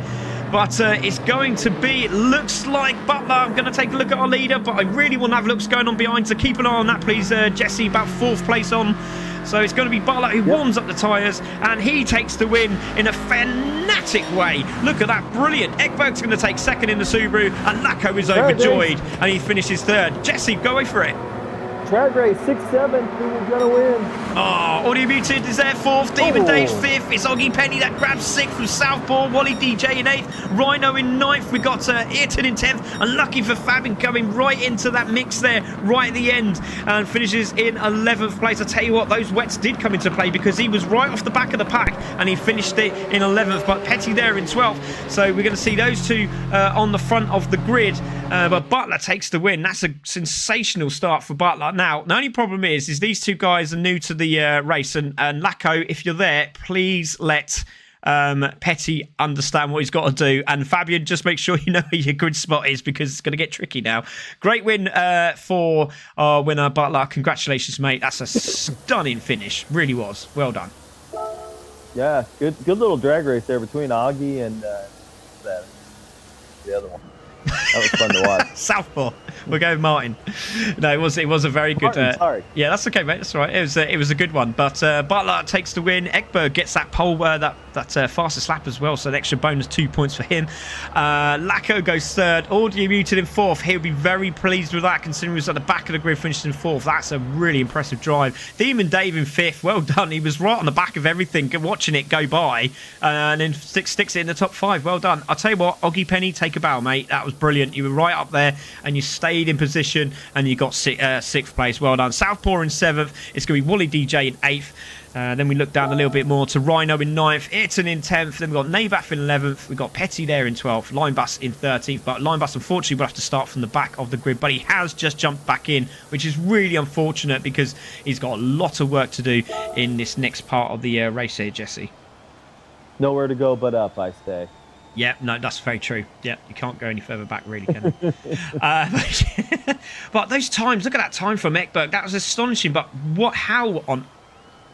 But it's going to be, it looks like Butler. I'm going to take a look at our leader, but I really want to have looks going on behind, so keep an eye on that, please, Jesse. About 4th place on. So it's going to be Butler who warms up the tyres, and he takes the win in a fanatic way. Look at that, brilliant. Ekberg's going to take 2nd in the Subaru, and Lacko is overjoyed, and he finishes 3rd. Jesse, go away for it. Drag race 6-7, who was gonna win? Oh, Audio Muted is there 4th, Demon Dave's 5th, it's Oggy Penny that grabs 6th from Southpaw, Wally DJ in 8th, Rhino in 9th, we got Ayrton in 10th, and lucky for Fabian coming right into that mix there, right at the end, and finishes in 11th place. I tell you what, those wets did come into play because he was right off the back of the pack, and he finished it in 11th, but Petty there in 12th, so we're going to see those two on the front of the grid, but Butler takes the win. That's a sensational start for Butler. Now, the only problem is these two guys are new to the race, and Lacko, if you're there, please let Petty understand what he's got to do, and Fabian, just make sure you know where your grid spot is because it's going to get tricky now. Great win for our winner Butler. Congratulations, mate. That's a stunning finish, really was. Well done. Yeah, good little drag race there between Augie and the other one. That was fun to watch. Southpaw. We'll go with Martin. No, it was a very good. Martin, sorry. Yeah, that's okay, mate. That's all right. It was a good one. But Butler takes the win. Ekberg gets that pole, that fastest lap as well. So an extra bonus 2 points for him. Lacko goes 3rd. Audio Muted in 4th. He'll be very pleased with that, considering he was at the back of the grid, finished in 4th. That's a really impressive drive. Demon Dave in 5th. Well done. He was right on the back of everything, watching it go by, and then sticks it in the top 5. Well done. I'll tell you what, Oggy Penny, take a bow, mate. That was was brilliant. You were right up there and you stayed in position and you got sixth place. Well done. Southpaw in 7th. It's going to be Wally DJ in 8th. Then we look down a little bit more to Rhino in 9th, Iton in 10th, then we've got Navath in 11th, we've got Petty there in 12th, Linebus in 13th, but Linebus unfortunately will have to start from the back of the grid, but he has just jumped back in, which is really unfortunate because he's got a lot of work to do in this next part of the race here, Jesse. Nowhere to go but up, I say. Yeah, no, that's very true. Yeah, you can't go any further back, really, can you? But those times, look at that time from Ekberg, that was astonishing, but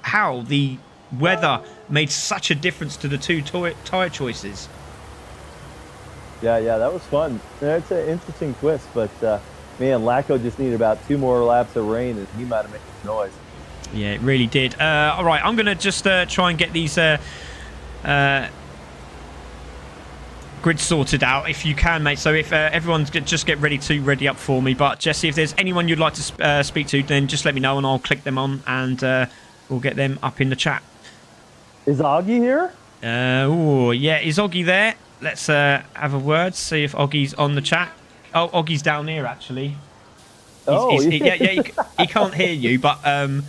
how the weather made such a difference to the two tyre choices. Yeah, that was fun. It's an interesting twist, but man, Lacko just needed about 2 more laps of rain and he might have made some noise. Yeah, it really did. All right, I'm going to just try and get these grids sorted out if you can, mate. So if everyone's just get ready up for me. But Jesse, if there's anyone you'd like to speak to, then just let me know and I'll click them on and we'll get them up in the chat. Is Augie here? Oh, yeah. Is Augie there? Let's have a word. See if Oggie's on the chat. Oh, Oggie's down here, actually. He can't hear you, but can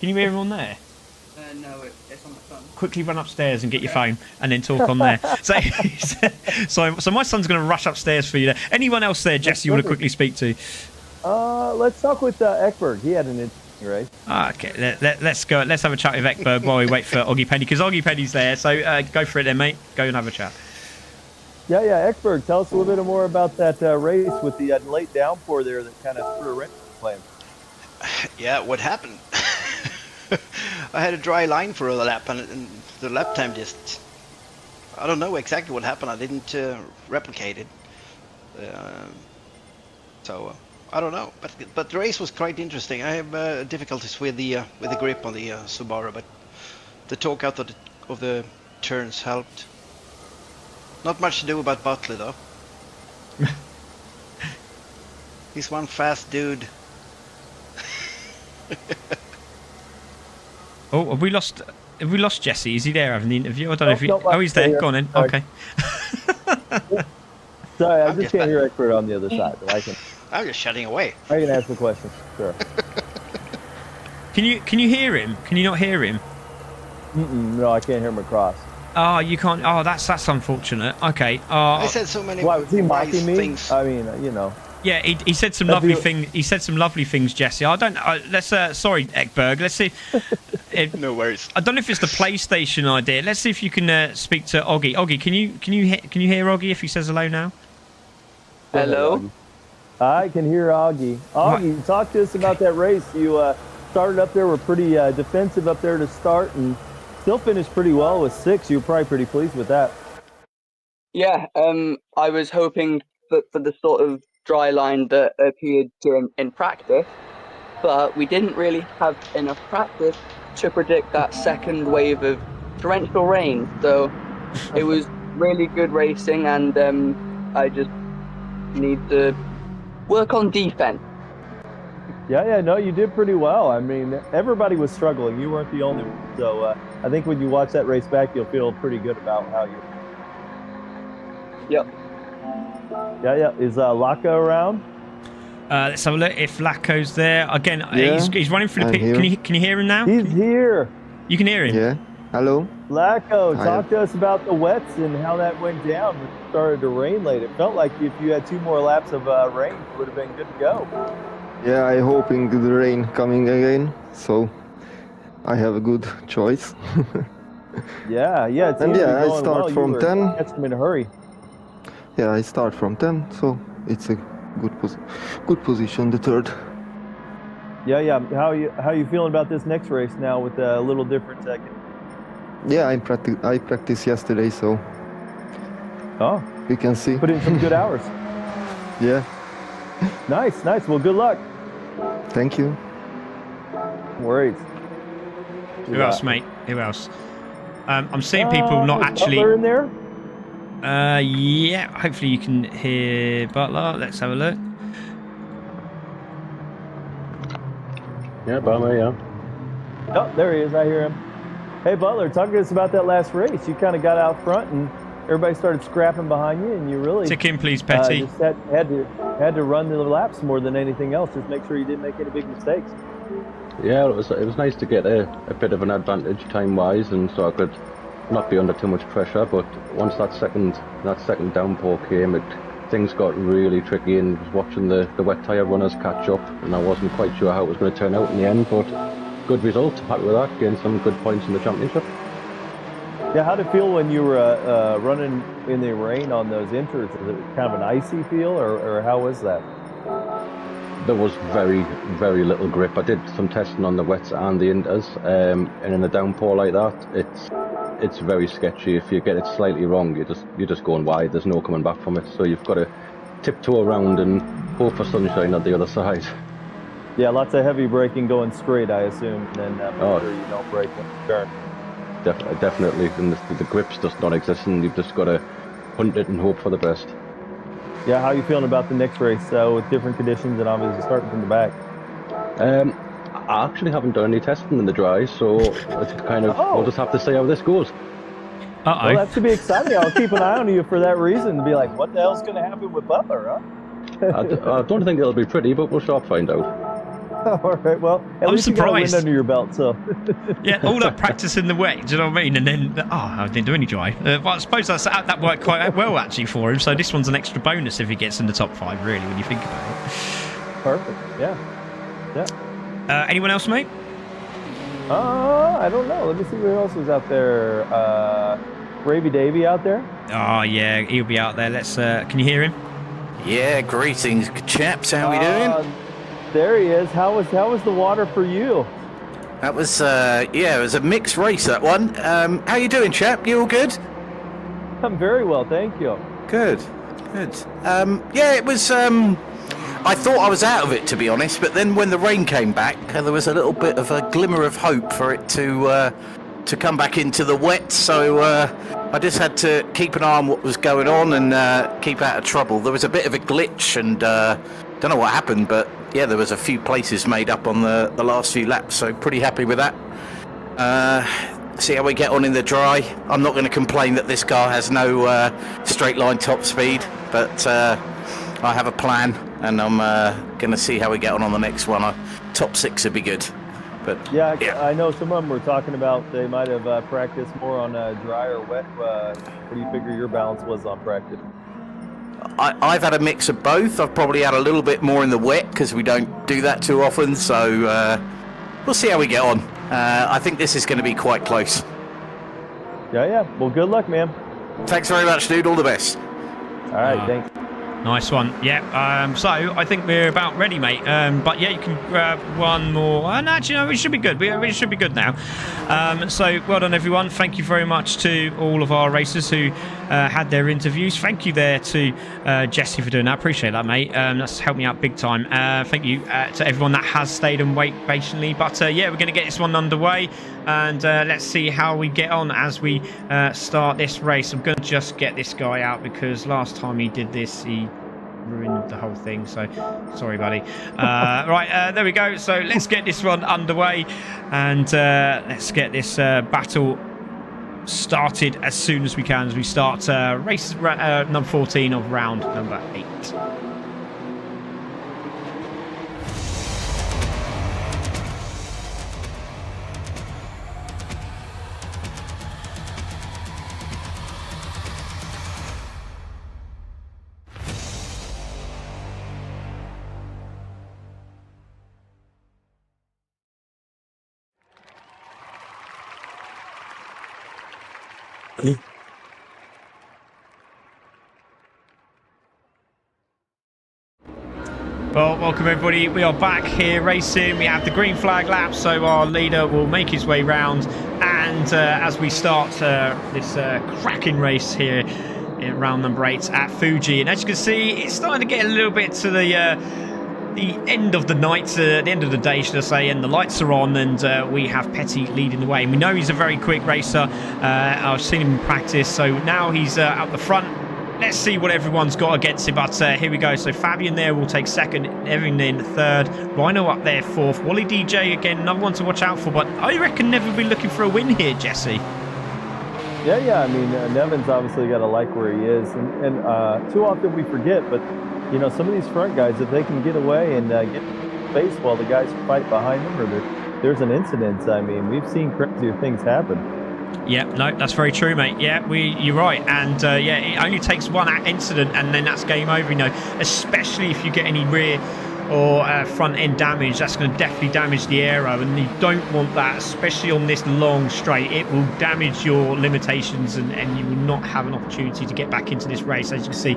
you hear him on there? No, it's on my phone. Quickly run upstairs and get your phone and then talk on there. So my son's going to rush upstairs for you there. Anyone else there, Jesse, you want to quickly speak to? Let's talk with Ekberg. He had an interesting race. Okay, let's go. Let's have a chat with Ekberg while we wait for Oggy Penny, because Oggy Penny's there. So go for it then, mate. Go and have a chat. Yeah, Ekberg, tell us a little bit more about that race with the late downpour there that kind of threw a wrench in the plan. Yeah, what happened? I had a dry line for a lap, and the lap time just... I don't know exactly what happened. I didn't replicate it. So I don't know. But the race was quite interesting. I have difficulties with the grip on the Subaru, but the torque out of the turns helped. Not much to do about Butler though. He's one fast dude. Oh, have we lost Jesse? Is he there having the interview? I don't know if he... Oh, he's there. Go on then. Okay. Sorry, I just can't hear Ekberg on the other side. I'm just shutting away. I can ask the question. Sure. Can you hear him? Can you not hear him? No, I can't hear him across. Oh, you can't. Oh, that's unfortunate. Okay. I said so many Why, was he mocking me? things. I mean, you know. Yeah, he said some lovely things. He said some lovely things, Jesse. I don't. Let's. Sorry, Ekberg. Let's see. No worries. I don't know if it's the PlayStation idea. Let's see if you can speak to Oggy. Oggy, can you hear Oggy if he says hello now? Hello. I can hear Augie. Augie, talk to us about that race. You started up there, were pretty defensive up there to start, and still finished pretty well with 6. You were probably pretty pleased with that. Yeah, I was hoping for the sort of dry line that appeared in practice, but we didn't really have enough practice to predict that second wave of torrential rain. So it was really good racing, and I just need to work on defense. Yeah, no, you did pretty well. I mean, everybody was struggling. You weren't the only one. So I think when you watch that race back, you'll feel pretty good about how you... Yep. Yeah. Is Lacko around? Let's have a look if Lacko's there. Again, Yeah, he's running through the pit. Can you hear him now? He's here. You can hear him? Yeah. Hello. Lacko, Hi. talk to us about the wets and how that went down when it started to rain late. It felt like if you had 2 more laps of rain, it would have been good to go. Yeah, I hoping the rain coming again, so I have a good choice. Yeah. It And seemed to be yeah, I going start well. from You were 10. catching them in a hurry. Yeah, I start from 10, so it's a good position, the third. Yeah. How you feeling about this next race now with a little different? Yeah, I practiced yesterday, so Oh, we can see. put in some good hours. Yeah, Nice. Well, good luck. thank you. No worries. Who else, mate? Who else? I'm seeing people not is actually. Butler in there? Yeah. Hopefully you can hear Butler. Let's have a look. Yeah, Butler, yeah. Oh, there he is. I hear him. Hey, Butler, talk to us about that last race. You kind of got out front and everybody started scrapping behind you, and you really Tick in, please, Petty. just had to run the laps more than anything else. Just make sure you didn't make any big mistakes. Yeah, it was nice to get a bit of an advantage time-wise, and so I could not be under too much pressure. But once that second downpour came, things got really tricky, and was watching the wet tyre runners catch up, and I wasn't quite sure how it was going to turn out in the end. But good result, happy with that, getting some good points in the championship. Yeah, how'd it feel when you were running in the rain on those inters? Is it kind of an icy feel, or how was that? There was very, very little grip. I did some testing on the wets and the inters, and in a downpour like that, it's very sketchy. If you get it slightly wrong, you're just going wide. There's no coming back from it. So you've got to tiptoe around and hope for sunshine at the other side. Yeah, lots of heavy braking going straight, I assume, and then make sure you don't brake when you turn. Definitely, and the grip's just non-existent. You've just got to hunt it and hope for the best. Yeah, how are you feeling about the next race with different conditions and obviously starting from the back? I actually haven't done any testing in the dry, so it's kind of we'll just have to see how this goes. Well, that should be exciting. I'll keep an eye on you for that reason, to be like, what the hell's going to happen with Butler, huh? I don't think it'll be pretty, but we'll sure find out. All right, well, at least you got a win under your belt, so. Yeah, all that practice in the wet, do you know what I mean? And then, I didn't do any dry. But I suppose that worked quite well, actually, for him. So this one's an extra bonus if he gets in the top 5, really, when you think about it. Perfect, yeah. Anyone else, mate? I don't know. Let me see who else is out there. Ravy Davy out there? Oh, yeah, he'll be out there. Let's. Can you hear him? Yeah, greetings, chaps. How we doing? There he is. How was the water for you? That was it was a mixed race, that one. How you doing, chap? You all good? I'm very well, thank you. Good. Yeah, it was. I thought I was out of it, to be honest, but then when the rain came back, there was a little bit of a glimmer of hope for it to come back into the wet. So I just had to keep an eye on what was going on and keep out of trouble. There was a bit of a glitch, and don't know what happened, but yeah, there was a few places made up on the last few laps, so pretty happy with that. See how we get on in the dry. I'm not going to complain that this car has no straight line top speed, but I have a plan, and I'm going to see how we get on the next one. Top 6 would be good. But yeah, I know some of them were talking about they might have practiced more on dry or wet. What do you figure your balance was on practice? I've had a mix of both. I've probably had a little bit more in the wet because we don't do that too often. So we'll see how we get on. I think this is going to be quite close. Yeah. Well, good luck, man. Thanks very much, dude. All the best. All right, thanks. Nice one. Yeah. So I think we're about ready, mate. But yeah, you can grab one more. And actually, no, we should be good. We should be good now. So well done, everyone. Thank you very much to all of our racers who had their interviews. Thank you there to Jesse for doing that. Appreciate that, mate. That's helped me out big time. Thank you to everyone that has stayed and waited patiently. But yeah, we're going to get this one underway, and let's see how we get on as we start this race. I'm going to just get this guy out because last time he did this, he ruined the whole thing, so sorry, buddy. Right, there we go. So let's get this one underway, and let's get this battle started as soon as we can, as we start race number 14 of round number 8. Well, welcome everybody. We are back here racing. We have the green flag lap, so our leader will make his way round. And as we start this cracking race here in round number 8 at Fuji, and as you can see, it's starting to get a little bit to the end of the night, the end of the day, should I say, and the lights are on, and we have Petty leading the way. And we know he's a very quick racer. I've seen him in practice, so now he's out the front. Let's see what everyone's got against him, but here we go. So Fabian there will take second, Evan in third, Rhino up there fourth, Wally DJ again, another one to watch out for, but I reckon never be looking for a win here, Jesse. Yeah. I mean, Nevin's obviously got to like where he is, and too often we forget. But you know, some of these front guys, if they can get away and get space while the guys fight behind them, or there's an incident. I mean, we've seen crazier things happen. Yeah, no, that's very true, mate. Yeah, you're right. And yeah, it only takes one incident and then that's game over, you know, especially if you get any rear or front end damage. That's going to definitely damage the aero, and you don't want that, especially on this long straight. It will damage your limitations, and you will not have an opportunity to get back into this race. As you can see,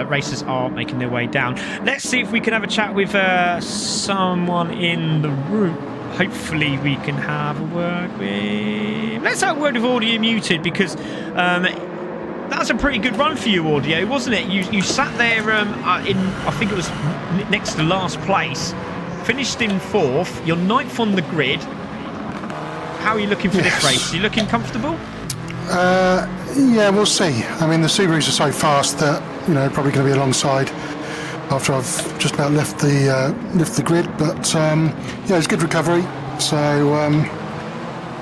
racers are making their way down. Let's see if we can have a chat with someone in the room. Hopefully we can have a word with... Let's have a word with Audio Muted, because that's a pretty good run for you, Audio, wasn't it? You sat there in, I think it was next to last place, finished in 4th, you're 9th on the grid. How are you looking for this race? Are you looking comfortable? Yeah, we'll see. I mean, the Subarus are so fast that, you know, probably going to be alongside after I've just about left the grid, but yeah, it's good recovery. So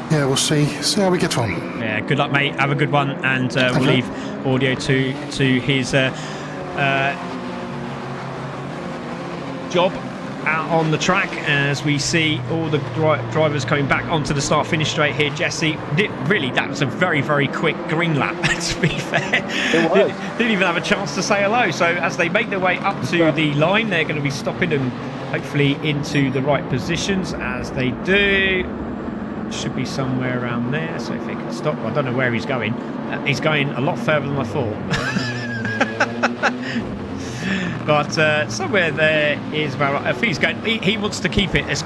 yeah, we'll see how we get on. Yeah, good luck, mate. Have a good one, and we'll leave Audio to his job out on the track as we see all the drivers coming back onto the start-finish straight here. Jesse, really, that was a very, very quick green lap, to be fair. It was. Didn't even have a chance to say hello. So as they make their way up to the line, they're going to be stopping them hopefully into the right positions. As they do, should be somewhere around there. So if they can stop, I don't know where he's going. He's going a lot further than I thought. But somewhere there is about right. I think he's going. He wants to keep it as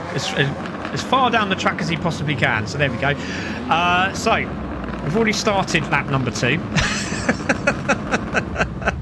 far down the track as he possibly can. So there we go. So we've already started lap number 2.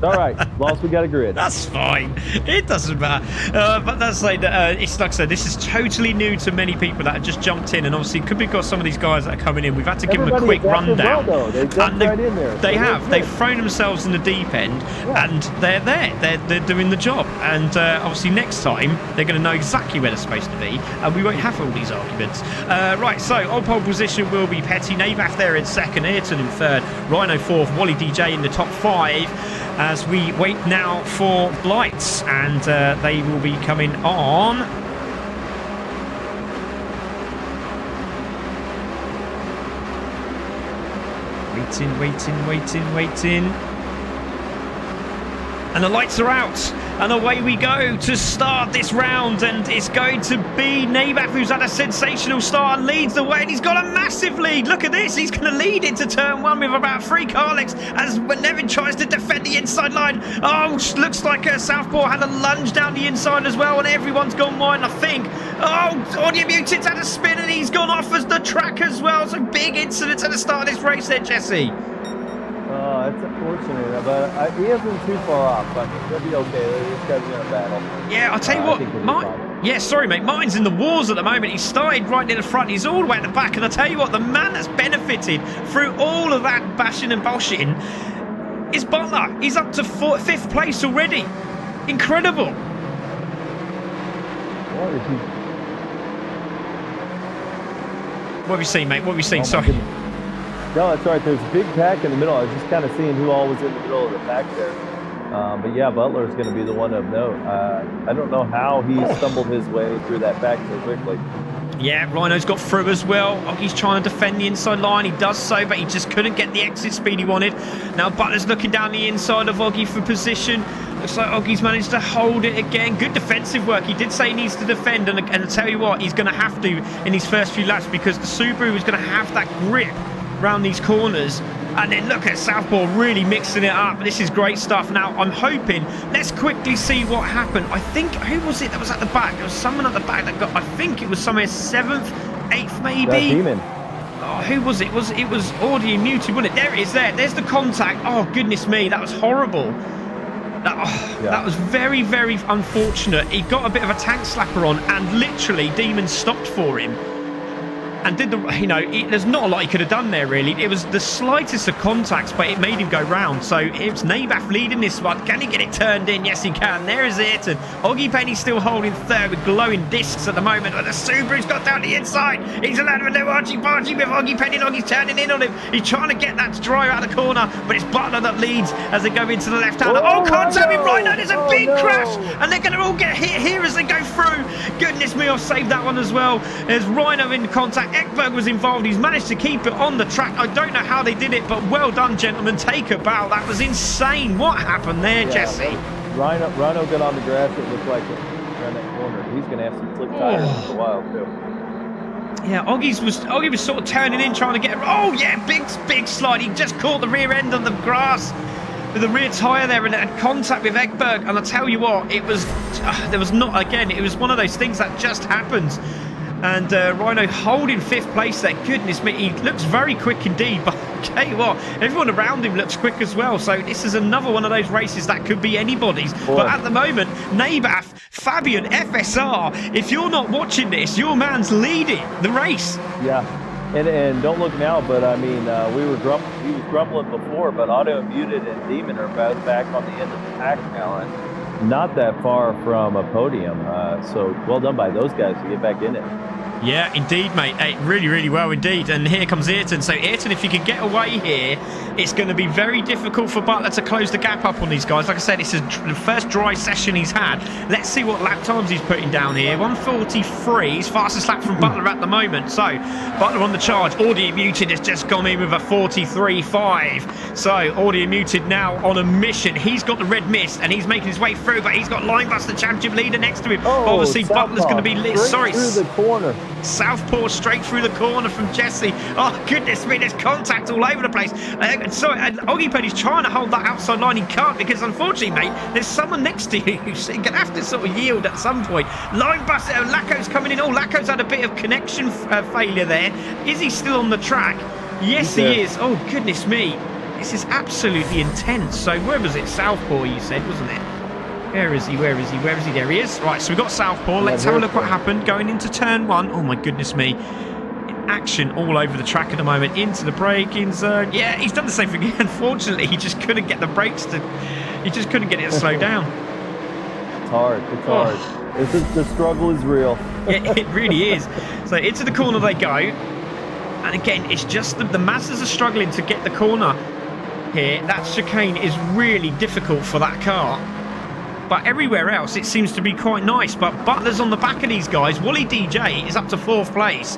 All right, as long as we got a grid. That's fine. It doesn't matter. But that's like it's like I said, this is totally new to many people that have just jumped in, and obviously could be got some of these guys that are coming in. We've had to give them a quick rundown. Well, they jumped right in there. They have. They've thrown themselves in the deep end, and they're there. They're doing the job. And obviously next time they're going to know exactly where they're supposed to be, and we won't have all these arguments. Right. So on pole position will be Petty, Nabaf there in 2nd, Ayrton in 3rd, Rhino 4th, Wally DJ in the top 5. As we wait now for Blights, and they will be coming on. Waiting. And the lights are out, and away we go to start this round, and it's going to be Nabaf, who's had a sensational start and leads the way, and he's got a massive lead. Look at this, he's going to lead into turn 1 with about 3 car lengths as Nevin tries to defend the inside line. Oh, looks like Southpaw had a lunge down the inside as well, and everyone's gone wide, and I think, oh, Audio Mutant's had a spin, and he's gone off as the track as well. So big incidents at the start of this race there, Jesse. Oh, that's unfortunate, but he hasn't too far off. I mean, he'll be okay. This guy's in a battle. Yeah, I'll tell you what, yeah, sorry, mate. Martin's in the wars at the moment. He started right near the front. He's all the way at the back. And I'll tell you what, the man that's benefited through all of that bashing and bullshitting is Butler. He's up to 5th place already. Incredible. What have you seen, mate? What have you seen? Sorry. No, that's right. There's a big pack in the middle. I was just kind of seeing who all was in the middle of the pack there. But yeah, Butler's going to be the one of note. I don't know how he stumbled his way through that pack so quickly. Yeah, Rhino's got through as well. Oggy's trying to defend the inside line. He does so, but he just couldn't get the exit speed he wanted. Now Butler's looking down the inside of Oggy for position. Looks like Oggy's managed to hold it again. Good defensive work. He did say he needs to defend, and I'll tell you what, he's going to have to in his first few laps, because the Subaru is going to have that grip around these corners. And then look at Southpaw really mixing it up. This is great stuff. Now I'm hoping, let's quickly see what happened. I think, who was it that was at the back? There was someone at the back that got, I think it was somewhere 7th, 8th maybe. Demon. Oh, who was it? It was Audio Muted, wasn't it? There it is there. There's the contact. Oh goodness me, that was horrible. That was very, very unfortunate. He got a bit of a tank slapper on, and literally Demon stopped for him. and did the, there's not a lot he could have done there really. It was the slightest of contacts, but it made him go round. So it's Nabaf leading this one. Can he get it turned in? Yes, he can. There is it. And Oggy Penny's still holding third with glowing discs at the moment. But the Subaru's got down the inside. He's allowed a little archy-barchy with Oggy Penny. Oggy's turning in on him. He's trying to get that to drive out of the corner, but it's Butler that leads as they go into the left-hander. Oh, contact with Rhino. There's a big crash, and they're going to all get hit here as they go through. Goodness me, I've saved that one as well. There's Rhino in contact. Ekberg was involved. He's managed to keep it on the track. I don't know how they did it, but well done, gentlemen. Take a bow. That was insane. What happened there, Jesse? Rhino got on the grass. It looked like around that corner. He's going to have some slick tires for a while, too. Yeah, Oggy was sort of turning in, trying to get. Oh yeah, big slide. He just caught the rear end of the grass with the rear tyre there and had contact with Ekberg. And I tell you what, it was there was not again. It was one of those things that just happens. And Rhino holding 5th place there. Goodness me, he looks very quick indeed. But I'll tell you what, everyone around him looks quick as well. So this is another one of those races that could be anybody's. But at the moment, Nabaf, Fabian, FSR, if you're not watching this, your man's leading the race. Yeah, and don't look now, but I mean, he was grumbling before, but Automuted and Demon are both back on the end of the pack now. And not that far from a podium. So well done by those guys to get back in it. Yeah, indeed, mate. Really, really well indeed. And here comes Ayrton. So Ayrton, if you can get away here, it's going to be very difficult for Butler to close the gap up on these guys. Like I said, this is the first dry session he's had. Let's see what lap times he's putting down here. 1:43. He's fastest lap from Butler at the moment. So Butler on the charge. Audio Muted has just gone in with a 43.5. So Audio Muted now on a mission. He's got the red mist and he's making his way through, but he's got Linebuster Championship leader next to him. Obviously, Butler's going to be lit. Through the corner. Southpaw straight through the corner from Jesse. Oh, goodness me, there's contact all over the place. Sorry, Oggy Penny's trying to hold that outside line. He can't because, unfortunately, mate, there's someone next to you. So you're going to have to sort of yield at some point. Linebuster, Lacko's coming in. Oh, Lacko's had a bit of connection failure there. Is he still on the track? Yes, he is. Oh, goodness me. This is absolutely intense. So where was it? Southpaw, you said, wasn't it? Where is he? Where is he? Where is he? There he is. Right, so we've got Southpaw. Let's have a look what happened. Going into turn 1. Oh, my goodness me. Action all over the track at the moment. Into the braking zone. Yeah, he's done the same thing. Unfortunately, he just couldn't get the brakes to... He just couldn't get it to slow down. It's hard. It's hard. The struggle is real. Yeah, it really is. So into the corner they go. And again, it's just the Mazdas are struggling to get the corner here. That chicane is really difficult for that car. But everywhere else, it seems to be quite nice. But Butler's on the back of these guys. Wally DJ is up to 4th place.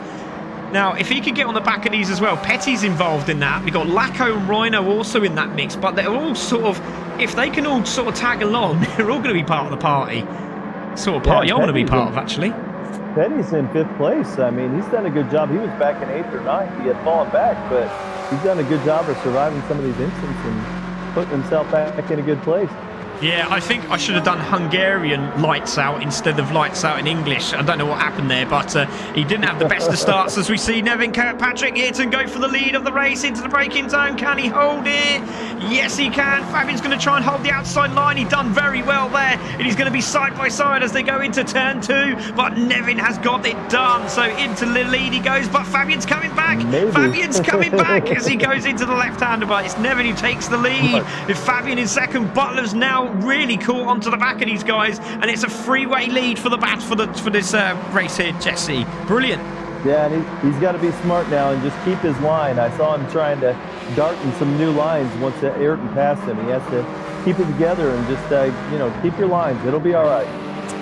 Now, if he could get on the back of these as well, Petty's involved in that. We've got Lacko and Rhino also in that mix. But they're all sort of, if they can all sort of tag along, they're all going to be part of the party. Sort of party I want to be part of, actually. Petty's in 5th place. I mean, he's done a good job. He was back in 8th or 9th. He had fallen back, but he's done a good job of surviving some of these incidents and putting himself back in a good place. Yeah, I think I should have done Hungarian lights out instead of lights out in English. I don't know what happened there, but he didn't have the best of starts as we see Nevin Kirkpatrick Ayrton go for the lead of the race into the braking zone. Can he hold it? Yes, he can. Fabian's going to try and hold the outside line. He's done very well there, and he's going to be side by side as they go into turn 2, but Nevin has got it done. So into the lead he goes, but Fabian's coming back. Maybe. Fabian's coming back as he goes into the left-hander, but it's Nevin who takes the lead. With Fabian in second, Butler's now really caught onto the back of these guys, and it's a freeway lead for the bat for this race here, Jesse. Brilliant. Yeah, and he's got to be smart now and just keep his line. I saw him trying to dart in some new lines once Ayrton passed him. He has to keep it together and just keep your lines. It'll be all right.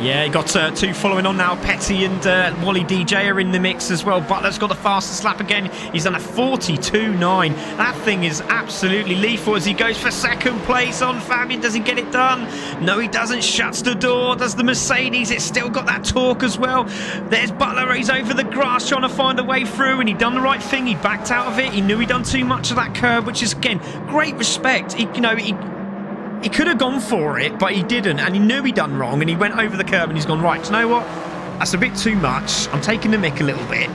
Yeah, he got 2 following on now. Petty and Wally DJ are in the mix as well. Butler's got the fastest lap again. He's done a 42.9. That thing is absolutely lethal as he goes for second place on Fabian. Does he get it done? No, he doesn't. Shuts the door. Does the Mercedes. It's still got that torque as well. There's Butler. He's over the grass trying to find a way through, and he done the right thing. He backed out of it. He knew he'd done too much of that curve, which is, again, great respect. He could have gone for it, but he didn't, and he knew he'd done wrong, and he went over the curb, and he's gone, right, do you know what? That's a bit too much. I'm taking the mick a little bit.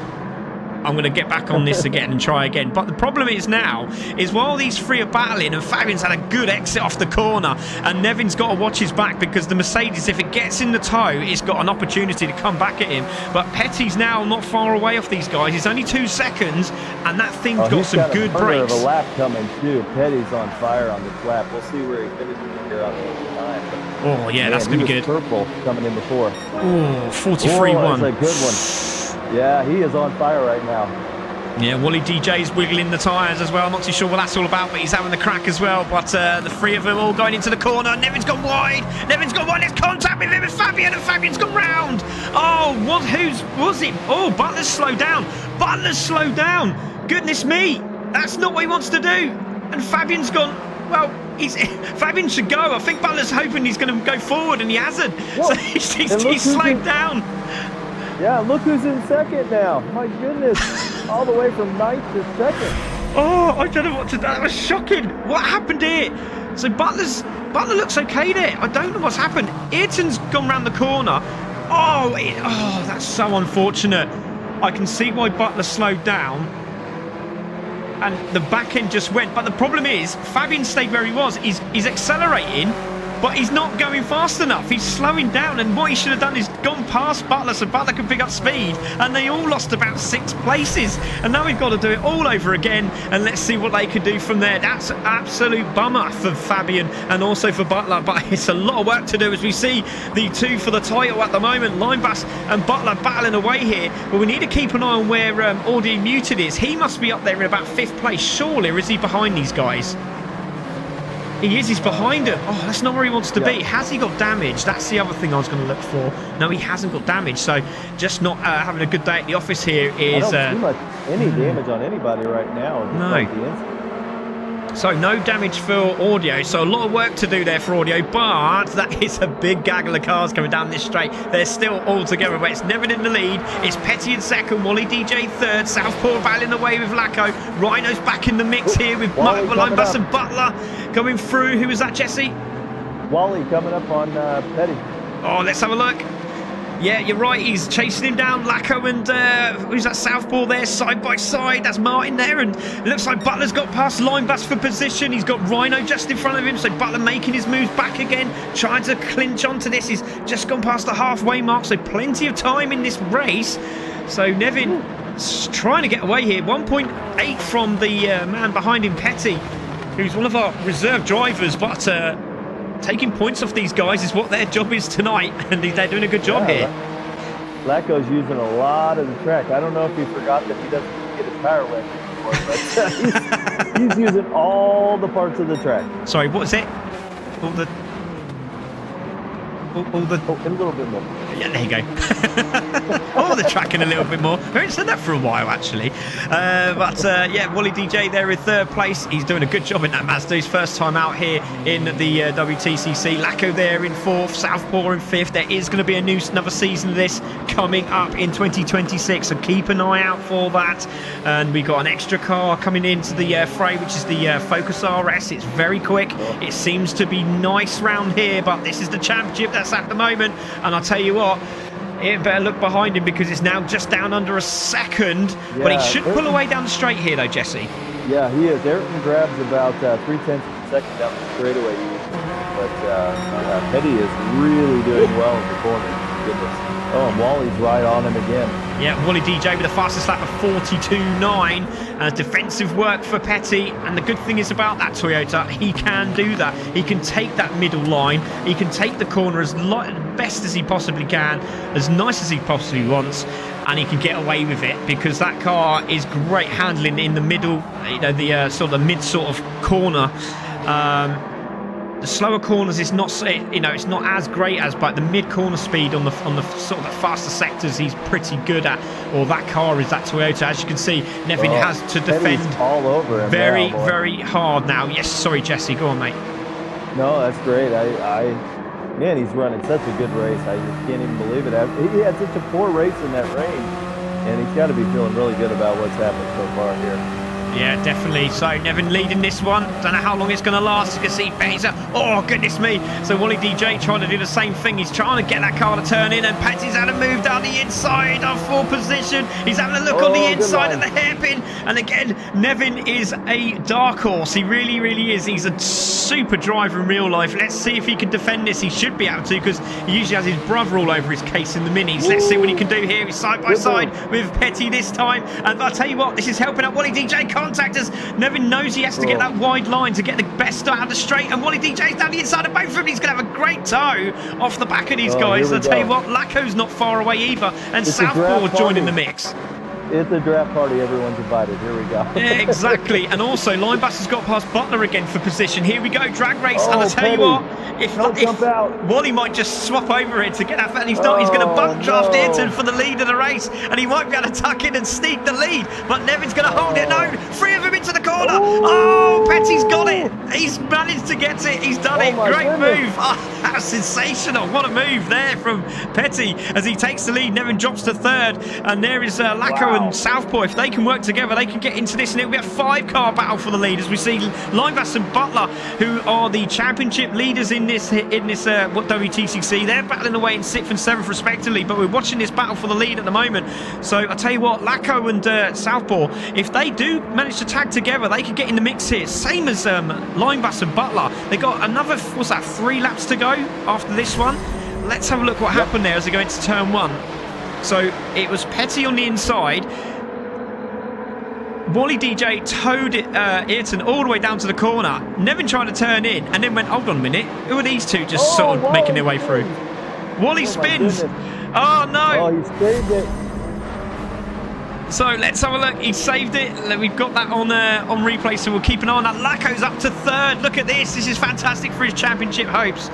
I'm going to get back on this again and try again. But the problem is now, is while these three are battling and Fabian's had a good exit off the corner and Nevin's got to watch his back because the Mercedes, if it gets in the toe, it's got an opportunity to come back at him. But Petty's now not far away off these guys. He's only 2 seconds and that thing's got some good brakes. Of a lap coming too. Petty's on fire on this lap. We'll see where he finishes here on the time. Oh yeah, that's going to be good. Purple coming in before. Oh, 43-1. That's a good one. Yeah, he is on fire right now. Yeah, Wally DJ's wiggling the tyres as well. I'm not too sure what that's all about, but he's having the crack as well. But the three of them all going into the corner. Nevin's gone wide. Nevin's gone wide. There's contact with him and Fabian, and Fabian's gone round. Oh, whose was it? Oh, Butler's slowed down. Butler's slowed down. Goodness me. That's not what he wants to do. And Fabian's gone, well, Fabian should go. I think Butler's hoping he's going to go forward, and he hasn't. Whoa. So he's slowed down. Yeah, look who's in second now. My goodness. All the way from 9th to 2nd. Oh, I don't know what to do. That was shocking. What happened here? So Butler looks okay there. I don't know what's happened. Ayrton's gone round the corner. Oh, that's so unfortunate. I can see why Butler slowed down. And the back end just went. But the problem is, Fabian stayed where he was. He's accelerating, but he's not going fast enough. He's slowing down, and what he should have done is gone past Butler so Butler can pick up speed, and they all lost about 6 places. And now we've got to do it all over again, and let's see what they can do from there. That's an absolute bummer for Fabian and also for Butler, but it's a lot of work to do as we see the 2 for the title at the moment. Linebus and Butler battling away here, but we need to keep an eye on where Audio Muted is. He must be up there in about 5th place, surely, or is he behind these guys? He is, he's behind him. Oh, that's not where he wants to be. Has he got damage? That's the other thing I was going to look for. No, he hasn't got damage. So just not having a good day at the office here is... I don't see any damage on anybody right now. No. So no damage for Audio. So a lot of work to do there for Audio. But that is a big gaggle of cars coming down this straight. They're still all together. But it's Nevin in the lead. It's Petty in second. Wally DJ third. Southpaw battling away with Lacko. Rhino's back in the mix here with Linebus and Butler going through. Who was that, Jesse? Wally coming up on Petty. Oh, let's have a look. Yeah, you're right. He's chasing him down. Lacko and who's that Southpaw there, side by side. That's Martin there, and it looks like Butler's got past Linebus for position. He's got Rhino just in front of him, so Butler making his moves back again, trying to clinch onto this. He's just gone past the halfway mark, so plenty of time in this race. So Nevin trying to get away here. 1.8 from the man behind him, Petty, who's one of our reserve drivers, but taking points off these guys is what their job is tonight, and they're doing a good job here. Lacko's using a lot of the track. I don't know if he forgot that he doesn't get his tire wet anymore, but he's using all the parts of the track. Sorry, what is it? All the... Oh, a little bit more. Yeah, there you go. Oh, the track in a little bit more. I haven't said that for a while, actually. But yeah, Wally DJ there in 3rd place. He's doing a good job in that Mazda. His first time out here in the WTCC. Lacko there in 4th. Southpaw in 5th. There is going to be another season of this coming up in 2026, so keep an eye out for that. And we got an extra car coming into the fray, which is the Focus RS. It's very quick. It seems to be nice round here, but this is the championship that's at the moment, and I'll tell you what, it better look behind him because it's now just down under a second. Yeah, but he should pull away down the straight here though, Jesse. Yeah, he is. Ayrton grabs about 3/10 of a second down the straightaway usually, but Petty is really doing well in the corner. Goodness. Oh, and Wally's right on him again. Yeah, Wally DJ with the fastest lap of 42.9. Defensive work for Petty. And the good thing is about that Toyota, he can do that. He can take that middle line. He can take the corner as best as he possibly can, as nice as he possibly wants. And he can get away with it because that car is great handling in the middle, you know, the sort of mid sort of corner. The slower corners is not, you know, it's not as great as, but the mid corner speed on the sort of the faster sectors he's pretty good at. Or that car is that Toyota. As you can see, Nevin has to defend all over him very hard now. Yes, sorry, Jesse, go on, mate. No, that's great. Man, he's running such a good race. I just can't even believe it. He had such a poor race in that rain, and he's got to be feeling really good about what's happened so far here. Yeah, definitely. So Nevin leading this one. Don't know how long it's going to last. You can see Petty's. Oh, goodness me. So Wally DJ trying to do the same thing. He's trying to get that car to turn in, and Petty's had a move down the inside of 4th position. He's having a look on the inside of the hairpin. And again, Nevin is a dark horse. He really, really is. He's a super driver in real life. Let's see if he can defend this. He should be able to, because he usually has his brother all over his case in the minis. Let's see what he can do here. He's side by side with Petty this time. And I'll tell you what, this is helping out Wally DJ. Contact us. Nevin knows he has to get that wide line to get the best start out of the straight. And Wally DJ's down the inside of both of them. He's going to have a great toe off the back of these guys. I'll tell you what, Laco's not far away either. And Southpaw joining the mix. It's a draft party, everyone's invited. Here we go. Yeah, exactly. And also, Linebus has got past Butler again for position. Here we go, drag race. And I'll tell you what, if Wally might just swap over it to get that, and he's not, he's going to butt draft Ayrton for the lead of the race, and he might be able to tuck in and sneak the lead. But Nevin's going to hold it. No, 3 of them into the corner. Oh, Petty's got it. He's managed to get it. He's done it. Great move. Oh, that's sensational. What a move there from Petty as he takes the lead. Nevin drops to 3rd, and there is Laco and Southpaw. If they can work together, they can get into this, and it'll be a 5-car battle for the lead as we see Linebass and Butler, who are the championship leaders in this WTCC. They're battling away in 6th and 7th respectively, but we're watching this battle for the lead at the moment. So I tell you what, Laco and Southpaw, if they do manage to tag together, they could get in the mix here. Same as Linebass and Butler. They got another, what's that, 3 laps to go after this one. Let's have a look what happened there as they go into turn 1. So it was Petty on the inside. Wally DJ towed Ayrton all the way down to the corner. Nevin tried to turn in and then went, hold on a minute, who are these two just sort of making their way through? Wally spins. Oh no. Oh, he saved it. So let's have a look. He saved it. We've got that on replay, so we'll keep an eye on that. Laco's up to 3rd. Look at this. This is fantastic for his championship hopes.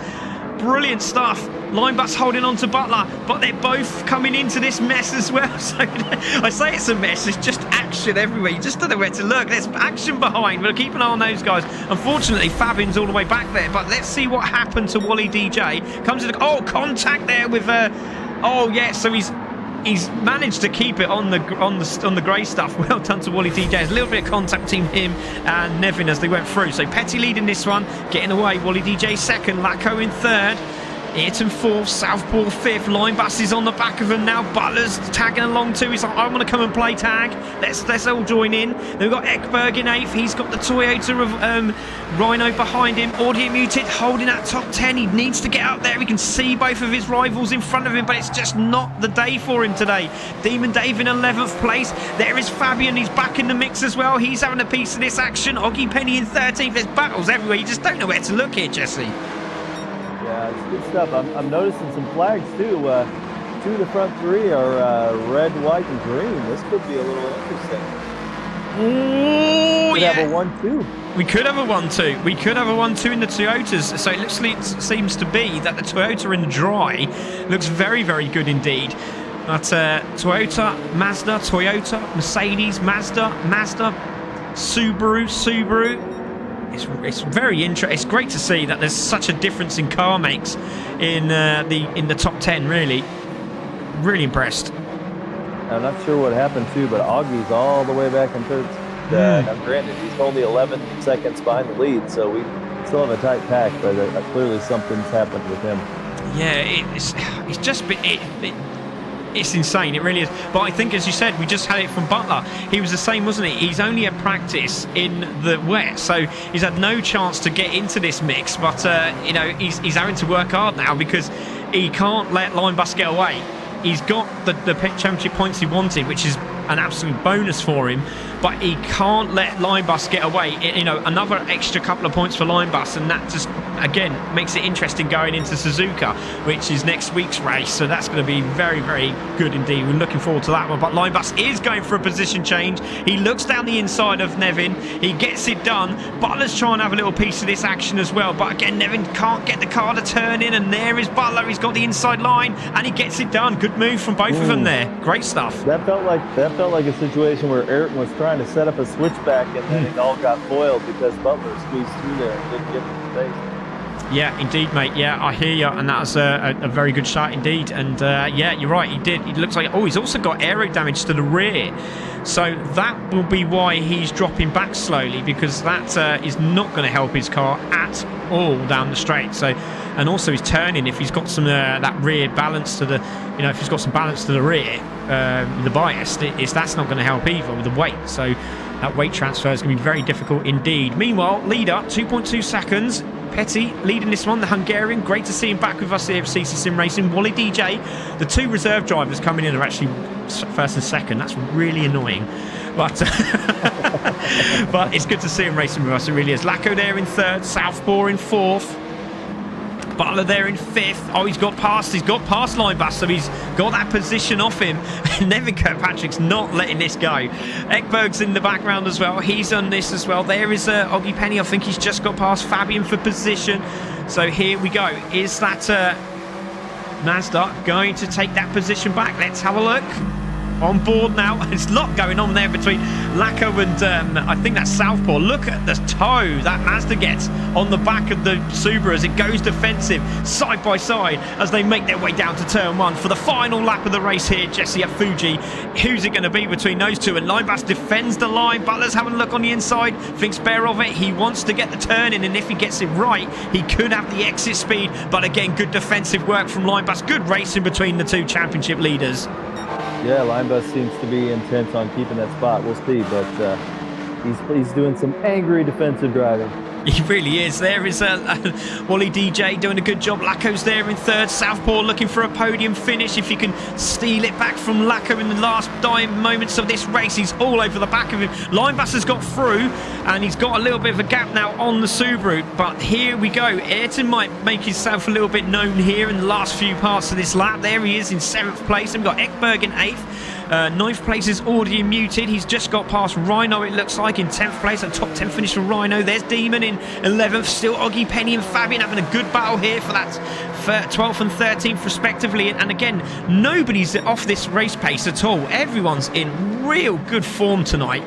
Brilliant stuff. Linebus holding on to Butler, but they're both coming into this mess as well. So I say it's a mess. It's just action everywhere. You just don't know where to look. There's action behind. We'll keep an eye on those guys. Unfortunately, Fabin's all the way back there, but let's see what happened to Wally DJ. Comes to the contact there with oh yeah. So he's managed to keep it on the grey stuff. Well done to Wally DJ. There's a little bit of contact between him and Nevin as they went through. So Petty leading this one, getting away. Wally DJ 2nd, Laco in 3rd. Ayrton 4th, Southpaw 5th. Linebus is on the back of him now. Butler's tagging along too. He's like, I want to come and play tag. Let's all join in. Then we've got Ekberg in 8th. He's got the Toyota of Rhino behind him. Audio muted, holding that top 10. He needs to get up there. We can see both of his rivals in front of him, but it's just not the day for him today. Demon Dave in 11th place. There is Fabian. He's back in the mix as well. He's having a piece of this action. Oggy Penny in 13th. There's battles everywhere. You just don't know where to look here, Jesse. Yeah, it's good stuff. I'm noticing some flags too. 2 of the front 3 are red, white, and green. This could be a little interesting. Oh, yeah. Have a 1-2. We could have a 1-2. We could have a 1-2 in the Toyotas. So it seems to be that the Toyota in the dry looks very, very good indeed. But Toyota, Mazda, Toyota, Mercedes, Mazda, Subaru. It's very interesting. It's great to see that there's such a difference in car makes in the top 10. Really impressed. I'm not sure what happened too, but Augie's all the way back in 3rd. Now, granted, he's only 11 seconds behind the lead, so we still have a tight pack. But clearly something's happened with him. Yeah, it's just been it's insane, it really is. But I think, as you said, we just had it from Butler. He was the same, wasn't he? He's only at practice in the wet, so he's had no chance to get into this mix. But he's having to work hard now because he can't let Linebus get away. He's got the championship points he wanted, which is an absolute bonus for him, but he can't let Linebus get away. Another extra couple of points for Linebus, and that just again makes it interesting going into Suzuka, which is next week's race. So that's going to be very, very good indeed. We're looking forward to that one. But Linebus is going for a position change. He looks down the inside of Nevin. He gets it done. Butler's trying to have a little piece of this action as well, but again, Nevin can't get the car to turn in, and there is Butler. He's got the inside line and he gets it done. Good move from both of them there. Great stuff. That felt like a situation where Ayrton was trying to set up a switchback, and then it all got foiled because Butler squeezed through there and didn't get to the face. Yeah, indeed, mate. Yeah, I hear you, and that was a very good shot indeed. And yeah, you're right. He did. It looks like he's also got aero damage to the rear, so that will be why he's dropping back slowly, because that is not going to help his car at all down the straight. So, and also he's turning. If he's got some that rear balance to the, if he's got some balance to the rear, the bias, that's not going to help either with the weight. So that weight transfer is going to be very difficult indeed. Meanwhile, leader 2.2 seconds. Petty leading this one, the Hungarian. Great to see him back with us here at CC Sim Racing. Wally DJ, the 2 reserve drivers coming in are actually first and second. That's really annoying. But but it's good to see him racing with us. It really is. Lacko there in 3rd, Southpaw in 4th. Butler there in 5th. Oh, he's got past Linebass, so he's got that position off him. Nevin Kirkpatrick's not letting this go. Ekberg's in the background as well. He's on this as well. There is Oggy Penny. I think he's just got past Fabian for position. So here we go. Is that Mazda going to take that position back? Let's have a look. On board now. There's a lot going on there between Lacko and I think that's Southpaw. Look at the toe that Mazda gets on the back of the Subaru as it goes defensive side by side as they make their way down to turn 1 for the final lap of the race here. Jesse at Fuji. Who's it going to be between those two? And Linebass defends the line. Butler's having a look on the inside. Thinks bear of it. He wants to get the turn in, and if he gets it right, he could have the exit speed. But again, good defensive work from Linebass. Good racing between the 2 championship leaders. Yeah, Linebus seems to be intent on keeping that spot. We'll see, but he's doing some angry defensive driving. He really is. There is Wally DJ doing a good job. Lacko's there in 3rd. Southpaw looking for a podium finish. If you can steal it back from Lacko in the last dying moments of this race, he's all over the back of him. Linebass has got through, and he's got a little bit of a gap now on the Subaru. But here we go. Ayrton might make himself a little bit known here in the last few parts of this lap. There he is in 7th place. And we've got Ekberg in 8th. 9th place is audio muted. He's just got past Rhino, it looks like, in 10th place. A top 10 finish for Rhino. There's Demon in 11th. Still Oggy Penny and Fabian having a good battle here for that 12th and 13th respectively. And again, nobody's off this race pace at all. Everyone's in real good form tonight.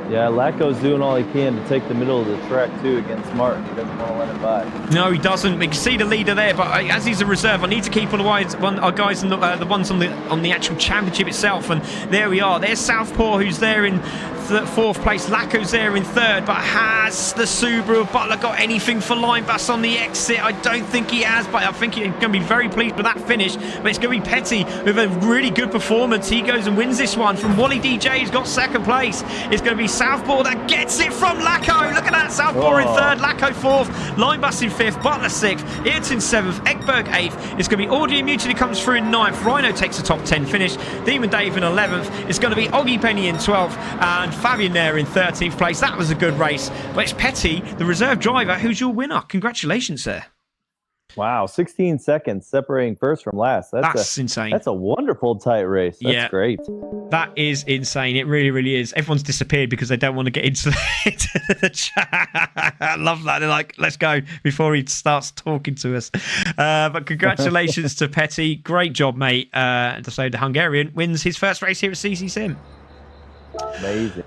Yeah, Lacko's doing all he can to take the middle of the track too against Martin. He doesn't want to let him by. No, he doesn't. We can see the leader there, but as he's a reserve, I need to keep all our guys in the ones on the actual championship itself. And there we are. There's Southpaw, who's there in 4th place. Lacko's there in 3rd, but has the Subaru Butler got anything for Linebass on the exit? I don't think he has, but I think he's going to be very pleased with that finish. But it's going to be Petty with a really good performance. He goes and wins this one from Wally DJ. He's got 2nd place. It's going to be Southpaw that gets it from Lacko. Look at that. Southpaw in 3rd, Lacko 4th, Linebass in 5th, Butler 6th, Ayrton 7th, Ekberg 8th. It's going to be Audio Muted who comes through in 9th. Rhino takes a top 10 finish. Demon Dave in 11th. It's going to be Oggy Penny in 12th and Fabian there in 13th place. That was a good race. But it's Petty, the reserve driver, who's your winner. Congratulations, sir. Wow, 16 seconds separating first from last. That's insane. That's a wonderful tight race. That's great. That is insane. It really, really is. Everyone's disappeared because they don't want to get into the chat. I love that. They're like, let's go before he starts talking to us. But congratulations to Petty. Great job, mate. So the Hungarian wins his first race here at CC Sim. Amazing.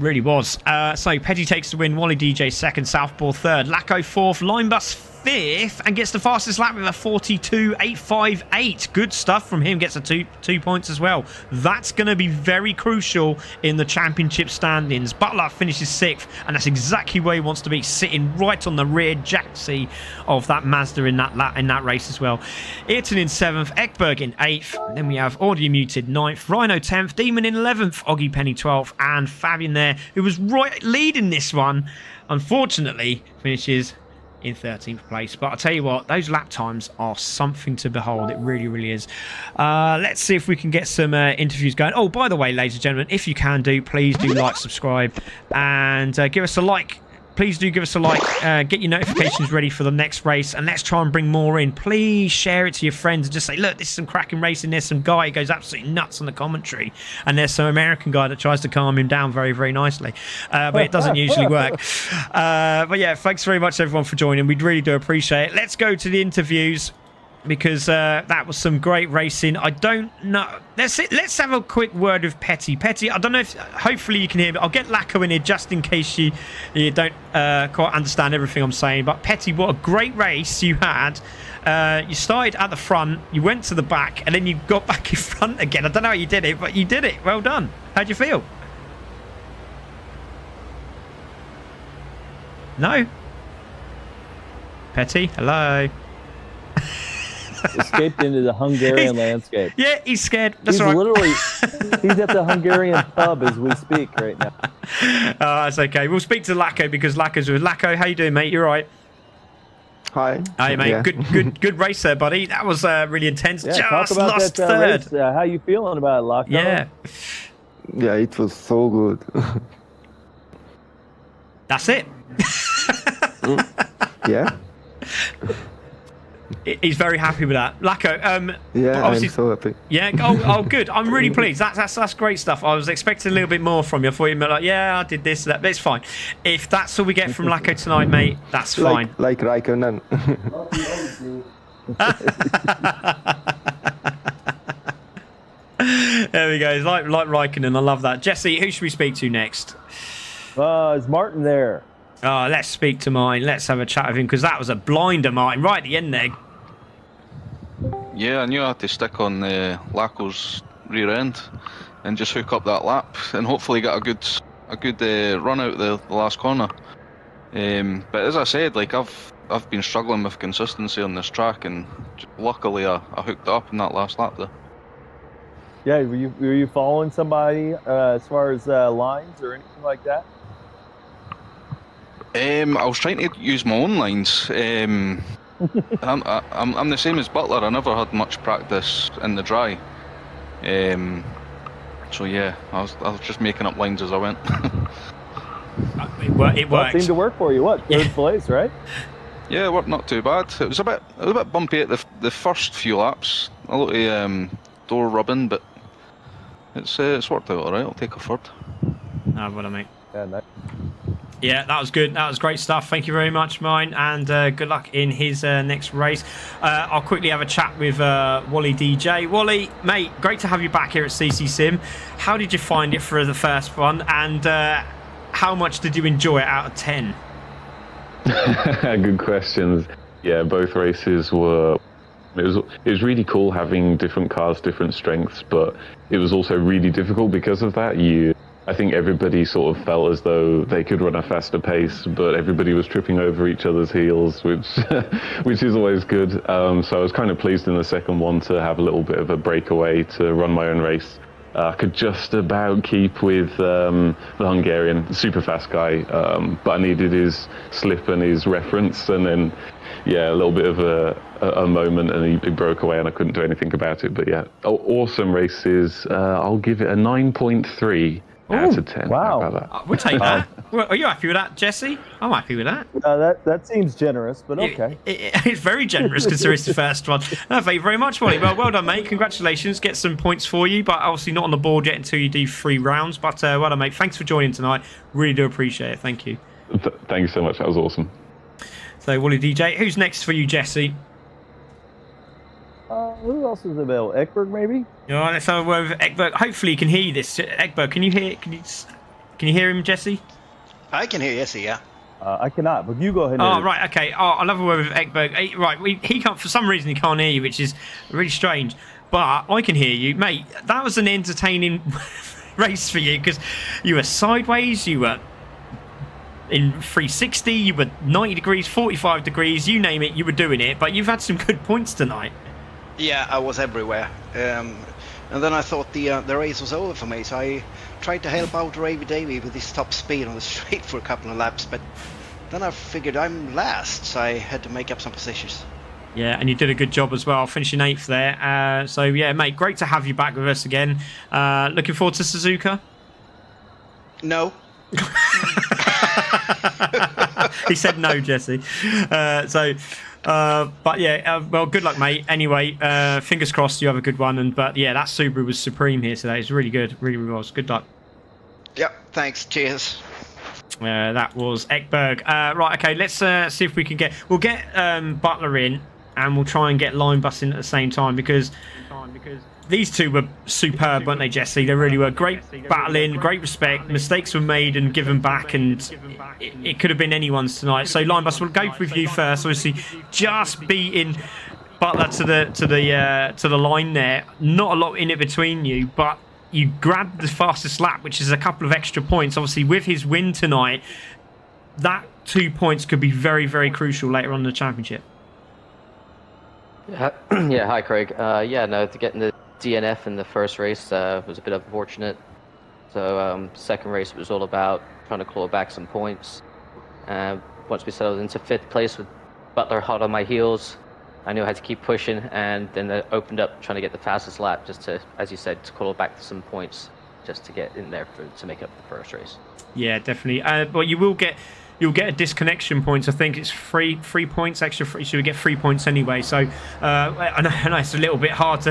Really was. So Petty takes the win. Wally DJ 2nd, Southpaw 3rd, Lacko 4th, Linebass 5th, and gets the fastest lap with a 42.858. Good stuff from him. Gets a two points as well. That's going to be very crucial in the championship standings. Butler finishes 6th, and that's exactly where he wants to be, sitting right on the rear jacksie of that Mazda in that race as well. Ayrton in 7th, Ekberg in 8th. And then we have Audio Muted 9th, Rhino 10th, Demon in 11th, Oggy Penny 12th, and Fabian there, who was right leading this one, unfortunately finishes in 13th place. But I'll tell you what, those lap times are something to behold. It really, really is. Let's see if we can get some interviews going. Oh, by the way, ladies and gentlemen, if you can do, please do like, subscribe, and give us a like. Please do give us a like, get your notifications ready for the next race, and let's try and bring more in. Please share it to your friends and just say, look, this is some cracking racing. There's some guy who goes absolutely nuts on the commentary, and there's some American guy that tries to calm him down very, very nicely. But it doesn't usually work. But yeah, thanks very much, everyone, for joining. We really do appreciate it. Let's go to the interviews. because that was some great racing. I don't know. Let's have a quick word with Petty. Petty, I don't know if... Hopefully you can hear me. I'll get Lacko in here just in case you don't quite understand everything I'm saying. But Petty, what a great race you had. You started at the front, you went to the back, and then you got back in front again. I don't know how you did it, but you did it. Well done. How'd you feel? No? Petty, hello? Escaped into the Hungarian landscape. Yeah, he's scared. That's He's all right. literally, he's at the Hungarian pub as we speak right now. That's okay. We'll speak to Lacko because Lacko's with Lacko. How you doing, mate? You're right. Hi. Hey, mate. Yeah. Good race there, buddy. That was really intense. Yeah, Just talk about lost that third. race. How you feeling about it, Lacko? Yeah. Yeah, it was so good. That's it. Yeah. He's very happy with that. Lacko, Yeah, I'm so happy. Yeah, oh, good. I'm really pleased. That's great stuff. I was expecting a little bit more from you. I thought you'd be like, yeah, I did this, that, but it's fine. If that's all we get from Lacko tonight, mate, that's fine. Like Raikkonen. There we go. It's like Raikkonen. I love that. Jesse, who should we speak to next? Is Martin there? Oh, let's speak to Martin. Let's have a chat with him because that was a blinder, Martin, right at the end there. Yeah, I knew I had to stick on Lacko's rear end and just hook up that lap and hopefully get a good run out the last corner. But as I said, like I've been struggling with consistency on this track, and luckily I hooked up in that last lap there. Yeah, were you following somebody as far as lines or anything like that? I was trying to use my own lines. I'm the same as Butler. I never had much practice in the dry. So yeah, I was just making up lines as I went. It worked. Well, it seemed to work for you. What, third place, right? Yeah, it worked not too bad. It was a bit bumpy at the first few laps. A lot of door rubbing, but it's worked out all right. I'll take a third. Oh, what I mean. Yeah, nice. Yeah, that was good. That was great stuff. Thank you very much, Mine, and good luck in his next race. I'll quickly have a chat with Wally DJ. Wally, mate, great to have you back here at CC Sim. How did you find it for the first one, and how much did you enjoy it out of 10? Good questions. Yeah, both races were... It was really cool having different cars, different strengths, but it was also really difficult because of that. I think everybody sort of felt as though they could run a faster pace, but everybody was tripping over each other's heels, which is always good. So I was kind of pleased in the second one to have a little bit of a breakaway to run my own race. I could just about keep with the Hungarian, super fast guy, but I needed his slip and his reference, and then yeah, a little bit of a moment, and he broke away, and I couldn't do anything about it. But yeah, awesome races. I'll give it a 9.3 out of 10. Wow. How about that? We'll take that. Well, are you happy with that, Jesse? I'm happy with that. That seems generous, but okay. It's very generous considering it's the first one. No, thank you very much, Wally. Well done, mate. Congratulations. Get some points for you, but obviously not on the board yet until you do 3 rounds. But well done, mate. Thanks for joining tonight. Really do appreciate it. Thank you. Thank you so much. That was awesome. So, Wally DJ, who's next for you, Jesse? Who else is available? Ekberg, maybe? All right, let's have a word with Ekberg. Hopefully, you can hear this. Ekberg, can you hear him, Jesse? I can hear Jesse, yeah. I cannot, but you go ahead. Oh, right, okay. I'll have a word with Ekberg. Right, he can't, for some reason, he can't hear you, which is really strange. But I can hear you. Mate, that was an entertaining race for you, because you were sideways, you were in 360, you were 90 degrees, 45 degrees, you name it, you were doing it. But you've had some good points tonight. Yeah, I was everywhere. And then I thought the race was over for me, so I tried to help out Ravy Davy with his top speed on the straight for a couple of laps, but then I figured I'm last, so I had to make up some positions. Yeah, and you did a good job as well, finishing 8th there. So yeah, mate, great to have you back with us again. Looking forward to Suzuka? No. He said no, Jesse. But yeah, well, good luck, mate. Anyway, fingers crossed you have a good one. But yeah, that Subaru was supreme here today. It's really good. Really was. Good luck. Yep, thanks. Cheers. That was Ekberg. Right, okay, let's see if we can we'll get Butler in. and we'll try and get line bus in at the same time, because these two were superb, weren't they, Jesse? They really were. Great battling, great respect. Mistakes were made and given back, and it could have been anyone's tonight. So line bus, we'll go with you first. Obviously, just beating Butler to the line there. Not a lot in it between you, but you grabbed the fastest lap, which is a couple of extra points. Obviously, with his win tonight, that 2 points could be very, very crucial later on in the championship. Yeah, hi Craig. To get in the DNF in the first race was a bit unfortunate. So second race was all about trying to claw back some points. Once we settled into 5th place with Butler hot on my heels, I knew I had to keep pushing, and then I opened up trying to get the fastest lap, just to, as you said, to claw back some points, just to get in there to make up the first race. Yeah, definitely. But you'll get a disconnection points. I think it's three points extra. So we get 3 points anyway. So I know it's a little bit hard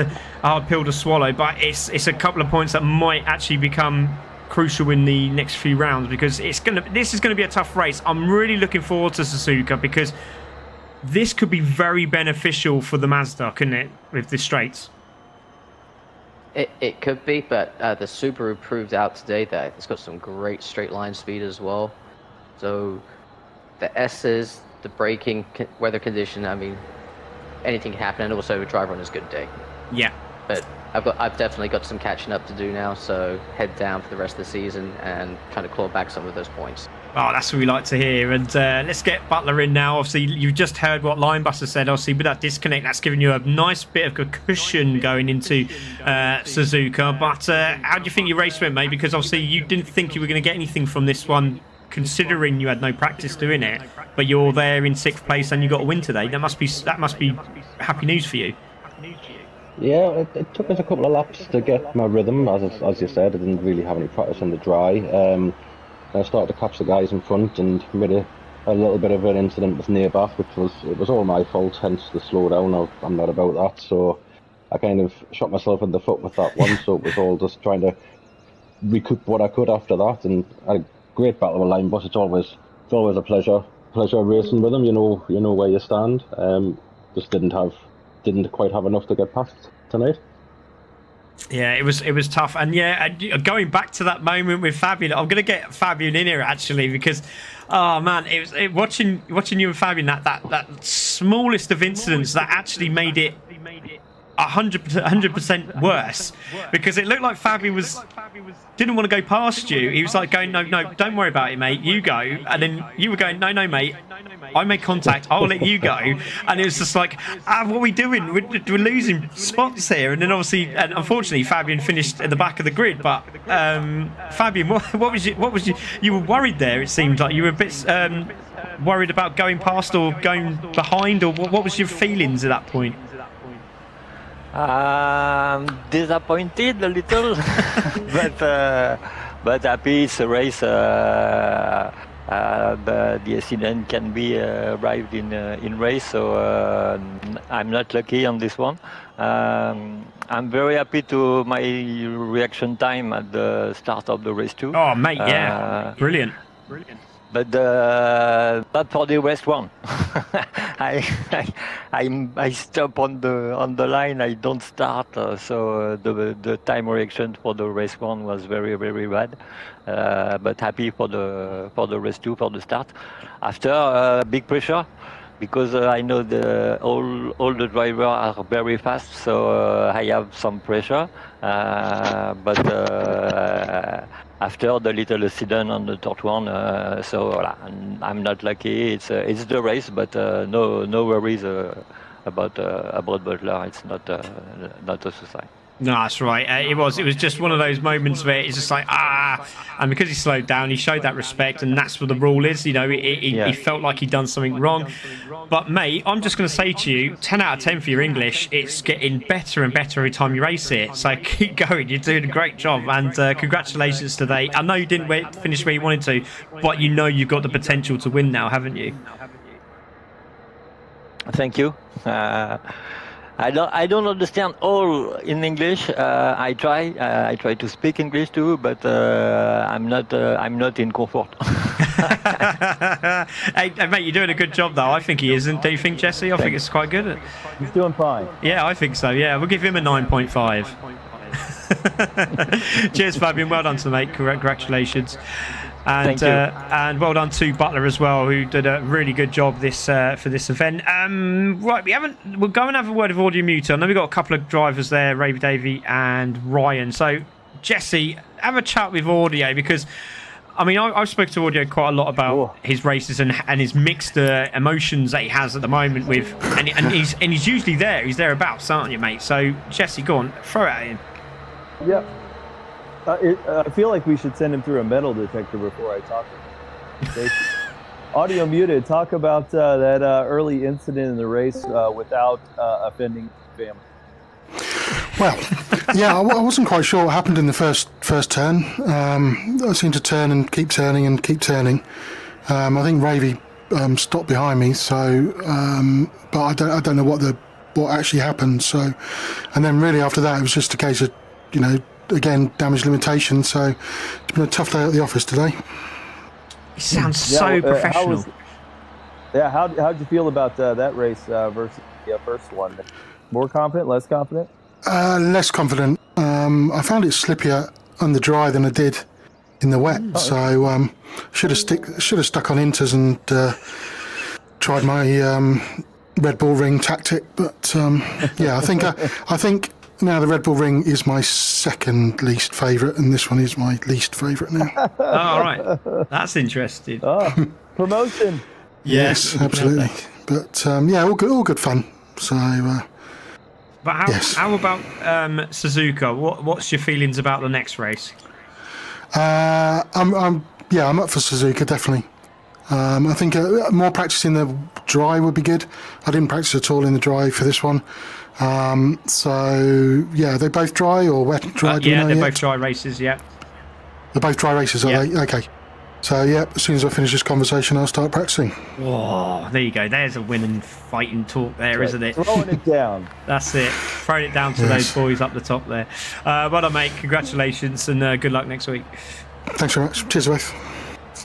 pill to swallow, but it's a couple of points that might actually become crucial in the next few rounds, because this is gonna be a tough race. I'm really looking forward to Suzuka, because this could be very beneficial for the Mazda, couldn't it, with the straights? It could be, but the Subaru proved out today that it's got some great straight line speed as well. So the S's, the braking, weather condition, I mean, anything can happen, and also a driver on his good day. Yeah. But I've definitely got some catching up to do now, so head down for the rest of the season and trying to claw back some of those points. Oh, that's what we like to hear. And let's get Butler in now. Obviously, you've just heard what Linebuster said. Obviously, with that disconnect, that's given you a nice bit of a cushion going into Suzuka. But how do you think your race went, mate? Because obviously, you didn't think you were going to get anything from this one, considering you had no practice doing it. But you're there in 6th place and you got a win today. That must be happy news for you. Yeah, it took us a couple of laps to get my rhythm. As you said, I didn't really have any practice on the dry. I started to catch the guys in front and made a little bit of an incident with Nearbath, which was all my fault, hence the slowdown. I'm not about that, so I kind of shot myself in the foot with that one. So it was all just trying to recoup what I could after that, and I had a great battle with Line Bus. It's always a pleasure racing with them. You know where you stand. Just didn't quite have enough to get past tonight. Yeah, it was tough. And yeah, going back to that moment with Fabian, I'm going to get Fabian in here actually, because oh man, watching you and Fabian, that smallest of incidents that actually made it 100% worse, because it looked like Fabian didn't want to go past you. He was like going, no, don't worry about it, mate, you go. And then you were going, no, mate, I made contact, I'll let you go. And it was just like, what are we doing? We're losing spots here. And then obviously, and unfortunately, Fabian finished at the back of the grid. But Fabian, what was you were worried there? It seemed like you were a bit worried about going past or going behind, or what was your feelings at that point? Disappointed a little, but happy. It's a race. The accident can be arrived in race, so I'm not lucky on this one. I'm very happy to my reaction time at the start of the race too. Oh, mate, yeah, brilliant. But not for the West one. I stop on the line. I don't start. So the time reaction for the race one was very, very bad. But happy for the race two, for the start. After big pressure, because I know all the drivers are very fast, so I have some pressure. But after the little accident on the third one, so I'm not lucky. It's the race, but no worries about Butler. It's not a suicide. No, that's right. It was just one of those moments where it's just like, and because he slowed down, he showed that respect, and that's what the rule is. You know, he felt like he'd done something wrong. But mate, I'm just going to say to you, 10 out of 10 for your English. It's getting better and better every time you race it. So keep going. You're doing a great job, and congratulations today. I know you didn't finish where you wanted to, but you know you've got the potential to win now, haven't you? Thank you. I don't understand all in English. I try to speak English too, but I'm not in comfort. Hey, mate, you're doing a good job, though. I think he isn't. Do you think, Jesse? I think it's quite good. He's doing fine. Yeah, I think so. Yeah, we'll give him a 9.5. Cheers, Fabian. Well done to the mate. Congratulations. And and well done to Butler as well, who did a really good job this for this event. Right, we'll go and have a word of Audio Mute. I know we've got a couple of drivers there, Ravy Davey and Ryan. So, Jesse, have a chat with Audio, because I mean, I've spoken to Audio quite a lot about his races and his mixed emotions that he has at the moment with, and he's usually there. He's thereabouts, aren't you, mate? So, Jesse, go on, throw it at him. Yep. I feel like we should send him through a metal detector before I talk to him. Audio muted. Talk about that early incident in the race without offending family. Well, yeah, I wasn't quite sure what happened in the first turn. I seemed to turn and keep turning and keep turning. I think Ravy stopped behind me, so but I don't know what actually happened. So, and then really after that, it was just a case of, you know, again, damage limitation. So it's been a tough day at the office today. He sounds so professional. How'd you feel about that race versus the first one? More confident, less confident? Less confident. I found it slippier on the dry than I did in the wet. So should have stuck on inters and tried my Red Bull Ring tactic. But yeah, I think now the Red Bull Ring is my second least favourite, and this one is my least favourite now. Oh, all right, that's interesting. Promotion. Yes, absolutely. But yeah, all good fun. So. But how about Suzuka? What's your feelings about the next race? I'm up for Suzuka, definitely. I think more practice in the dry would be good. I didn't practice at all in the dry for this one. So yeah, are they both dry or wet? Dry? Yeah, they're both dry races. Yeah, they're both dry races. Are they? Okay. So yeah, as soon as I finish this conversation, I'll start practicing. Oh, there you go. There's a winning fighting talk there, isn't it? Throwing it down. That's it. Throwing it down to those boys up the top there. Well done, mate. Congratulations and good luck next week. Thanks very much. Cheers, both.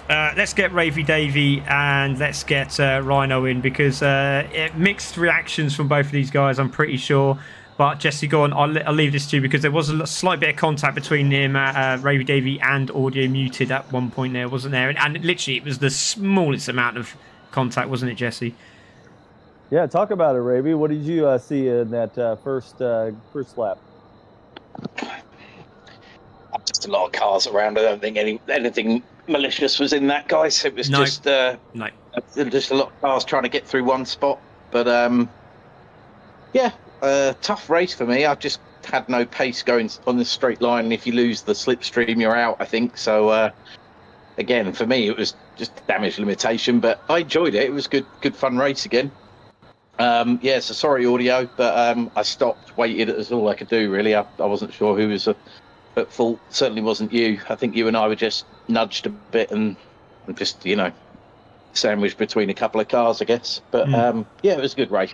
Let's get Ravy Davey and let's get Rhino in, because mixed reactions from both of these guys, I'm pretty sure. But Jesse, go on. I'll leave this to you, because there was a slight bit of contact between him, Ravy Davey and Audio Muted at one point there, wasn't there? And literally, it was the smallest amount of contact, wasn't it, Jesse? Yeah, talk about it, Ravy. What did you see in that first lap? Just a lot of cars around. I don't think anything malicious was in that, guys. It was just a lot of cars trying to get through one spot. But yeah, tough race for me. I've just had no pace going on this straight line, and if you lose the slipstream, you're out, I think. So again, for me, it was just damage limitation, but I enjoyed it. It was good fun race again. Yeah, so sorry, Audio, but I stopped, waited. It was all I could do, really. I wasn't sure who was at fault. Certainly wasn't you. I think you and I were just nudged a bit and just, you know, sandwiched between a couple of cars, I guess. But yeah, it was a good race.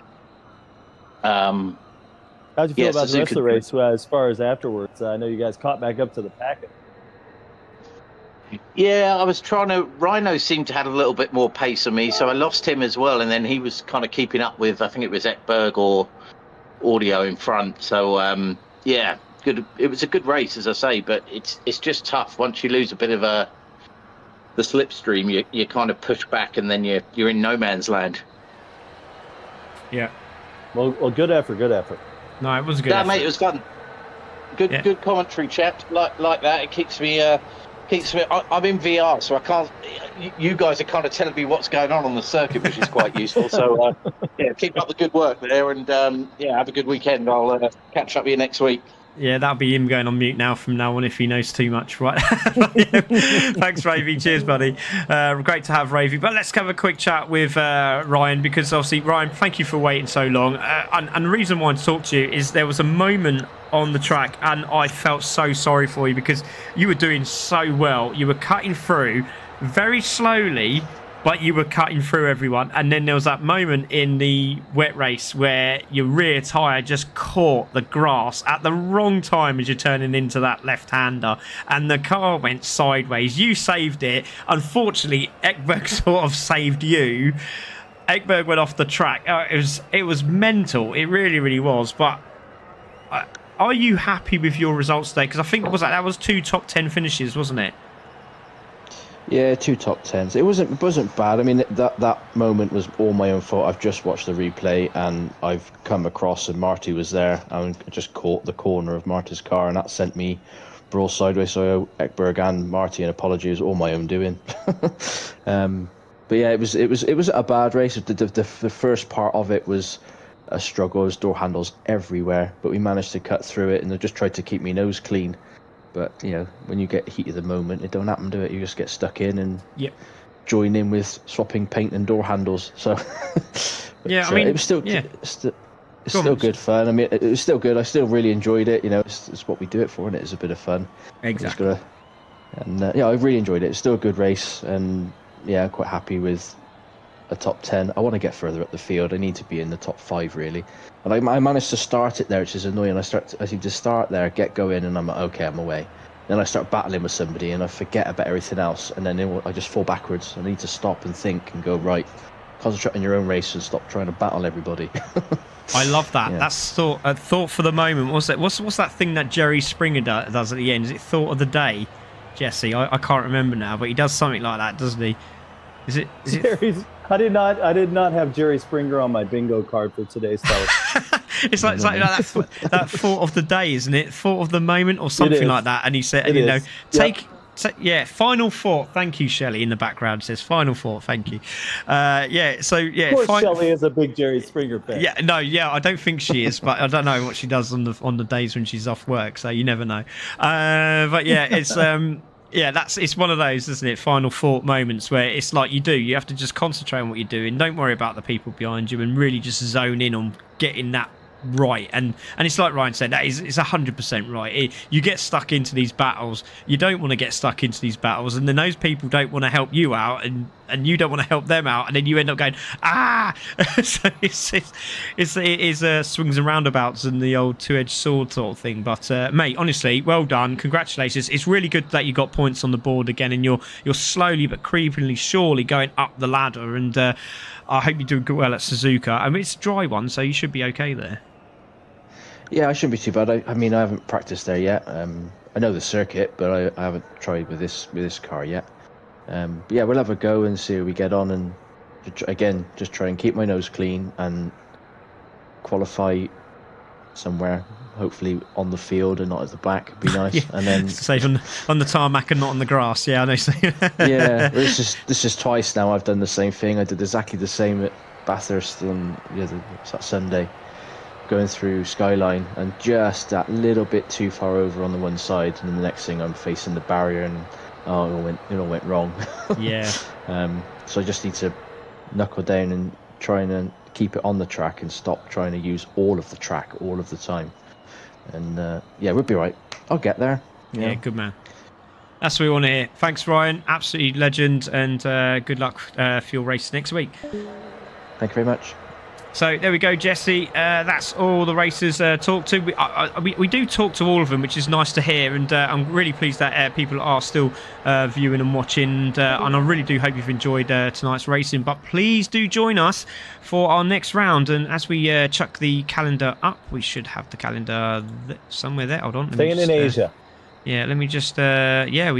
How'd you feel about the rest of the race as far as afterwards? I know you guys caught back up to the packet. Yeah, I was trying to... Rhino seemed to have a little bit more pace than me, so I lost him as well, and then he was kind of keeping up with, I think it was Ekberg or Audio in front. So, yeah, good. It was a good race, as I say, but it's just tough. Once you lose a bit of the slipstream, you kind of push back, and then you're in no man's land. Yeah. Well, good effort. No, it was a good effort. Mate, it was fun. Good commentary, chaps. Like that, it keeps me... I'm in VR, so I can't. You guys are kind of telling me what's going on the circuit, which is quite useful. So yeah, keep up the good work there, and yeah, have a good weekend. I'll catch up with you next week. Yeah, that'll be him going on mute from now on if he knows too much, right? Thanks, Ravy. Cheers, buddy. Great to have Ravy. But let's have a quick chat with Ryan, because obviously, Ryan, thank you for waiting so long. And the reason why I wanted to talk to you is there was a moment on the track, and I felt so sorry for you, because you were doing so well. You were cutting through very slowly, but you were cutting through everyone. And then there was that moment in the wet race where your rear tyre just caught the grass at the wrong time as you're turning into that left-hander, and the car went sideways. You saved it. Unfortunately, Ekberg sort of saved you. Ekberg went off the track. It was mental. It really, really was. But are you happy with your results today? Because I think that was 2 top 10 finishes, wasn't it? Yeah, 2 top 10s. It wasn't bad. I mean, that moment was all my own fault. I've just watched the replay and I've come across and Marty was there and just caught the corner of Marty's car, and that sent me brawl sideways. So I owe Ekberg and Marty an apology. It was all my own doing. But yeah, it was a bad race. The first part of it was a struggle. There was door handles everywhere, but we managed to cut through it, and I just tried to keep my nose clean. But when you get heat of the moment, it don't happen to it. You just get stuck in and join in with swapping paint and door handles. So yeah, I mean, it was still still good fun. I mean, it was still good. I still really enjoyed it. It's what we do it for, and it's a bit of fun. Exactly. I really enjoyed it. It's still a good race, and I'm quite happy with a top 10. I want to get further up the field. I need to be in the top 5 really. And I managed to start it there, which is annoying. I seem to start there, get going, and I'm like, okay, I'm away. Then I start battling with somebody, and I forget about everything else, and then I just fall backwards. I need to stop and think and go, right, concentrate on your own race and stop trying to battle everybody. I love that. Yeah. That's thought for the moment. What's that thing that Jerry Springer does at the end? Is it thought of the day, Jesse? I can't remember now, but he does something like that, doesn't he? Is it? I did not have Jerry Springer on my bingo card for today's toast. It's like that thought of the day, isn't it? Thought of the moment or something like that. And he said, final thought. Thank you, Shelley, in the background says final thought. Thank you. Of course, Shelley is a big Jerry Springer fan. I don't think she is, but I don't know what she does on the days when she's off work, so you never know. It's it's one of those, isn't it? Final thought moments where it's like you have to just concentrate on what you're doing. Don't worry about the people behind you, and really just zone in on getting that right. And it's like Ryan said, it's 100% right. You get stuck into these battles. You don't want to get stuck into these battles, and then those people don't want to help you out, and you don't want to help them out, and then you end up going so it is swings and roundabouts and the old two-edged sword sort of thing. But mate, honestly, well done, congratulations. It's really good that you got points on the board again, and you're slowly but creepingly surely going up the ladder, and I hope you do well at Suzuka. I mean, it's a dry one, so you should be okay there. Yeah, I shouldn't be too bad. I mean, I haven't practiced there yet. I know the circuit, but I haven't tried with this car yet. We'll have a go and see how we get on, and again, just try and keep my nose clean and qualify somewhere, hopefully on the field and not at the back. It'd be nice. And then safe on the tarmac and not on the grass. Yeah, I know. Yeah, this is twice now I've done the same thing. I did exactly the same at Bathurst on that Sunday, going through Skyline, and just that little bit too far over on the one side, and then the next thing I'm facing the barrier, and it all went wrong. Yeah. So I just need to knuckle down and try and keep it on the track and stop trying to use all of the track all of the time. And we'll be right. I'll get there. Yeah, good man. That's what we want to hear. Thanks, Ryan. Absolutely legend, and good luck for your race next week. Thank you very much. So there we go, Jesse. That's all the racers talk to. We do talk to all of them, which is nice to hear, and I'm really pleased that people are still viewing and watching, and I really do hope you've enjoyed tonight's racing. But please do join us for our next round, and as we chuck the calendar up, we should have the calendar somewhere there. Hold on. Staying in Asia. Yeah, let me just, we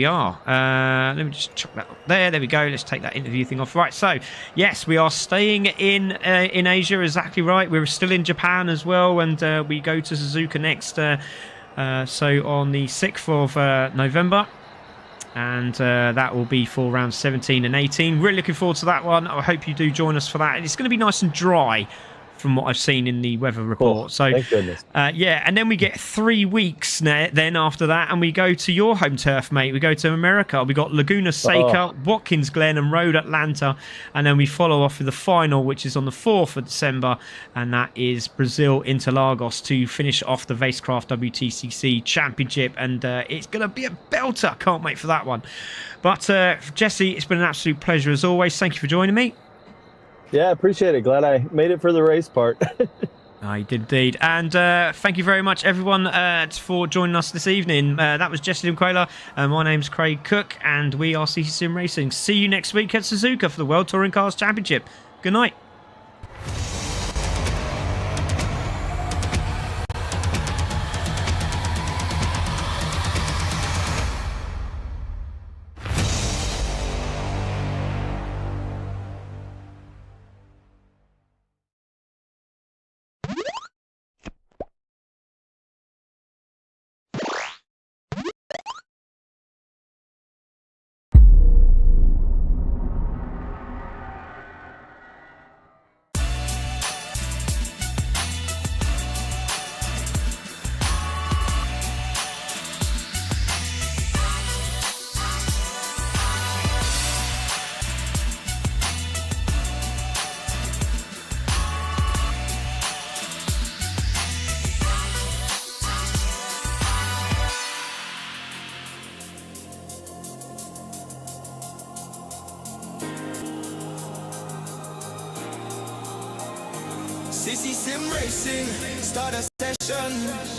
are. Let me just chuck that up there. There we go. Let's take that interview thing off. Right, so, yes, we are staying in Asia, exactly right. We're still in Japan as well, and we go to Suzuka next. So on the 6th of November, and that will be for rounds 17 and 18. Really looking forward to that one. I hope you do join us for that. And it's going to be nice and dry from what I've seen in the weather report. So thank goodness. Yeah, and then we get 3 weeks then after that, and we go to your home turf, mate. We go to America. We got Laguna Seca, Watkins Glen and Road Atlanta, and then we follow off with the final, which is on the 4th of December, and that is Brazil Interlagos to finish off the Racecraft WTCC Championship, and it's going to be a belter. Can't wait for that one. But Jesse, it's been an absolute pleasure as always. Thank you for joining me. Yeah, appreciate it. Glad I made it for the race part. I did indeed. And thank you very much, everyone, for joining us this evening. That was Jesse Limquela. My name's Craig Cook, and we are CC Sim Racing. See you next week at Suzuka for the World Touring Cars Championship. Good night. Cc Sim Racing, start a session,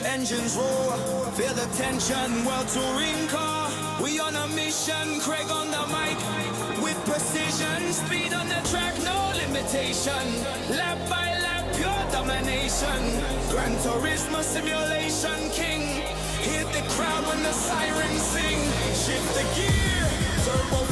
engines roar, feel the tension, world touring car, we on a mission, Craig on the mic, with precision, speed on the track, no limitation, lap by lap, pure domination, Gran Turismo simulation king, hit the crowd when the sirens sing, shift the gear, turbo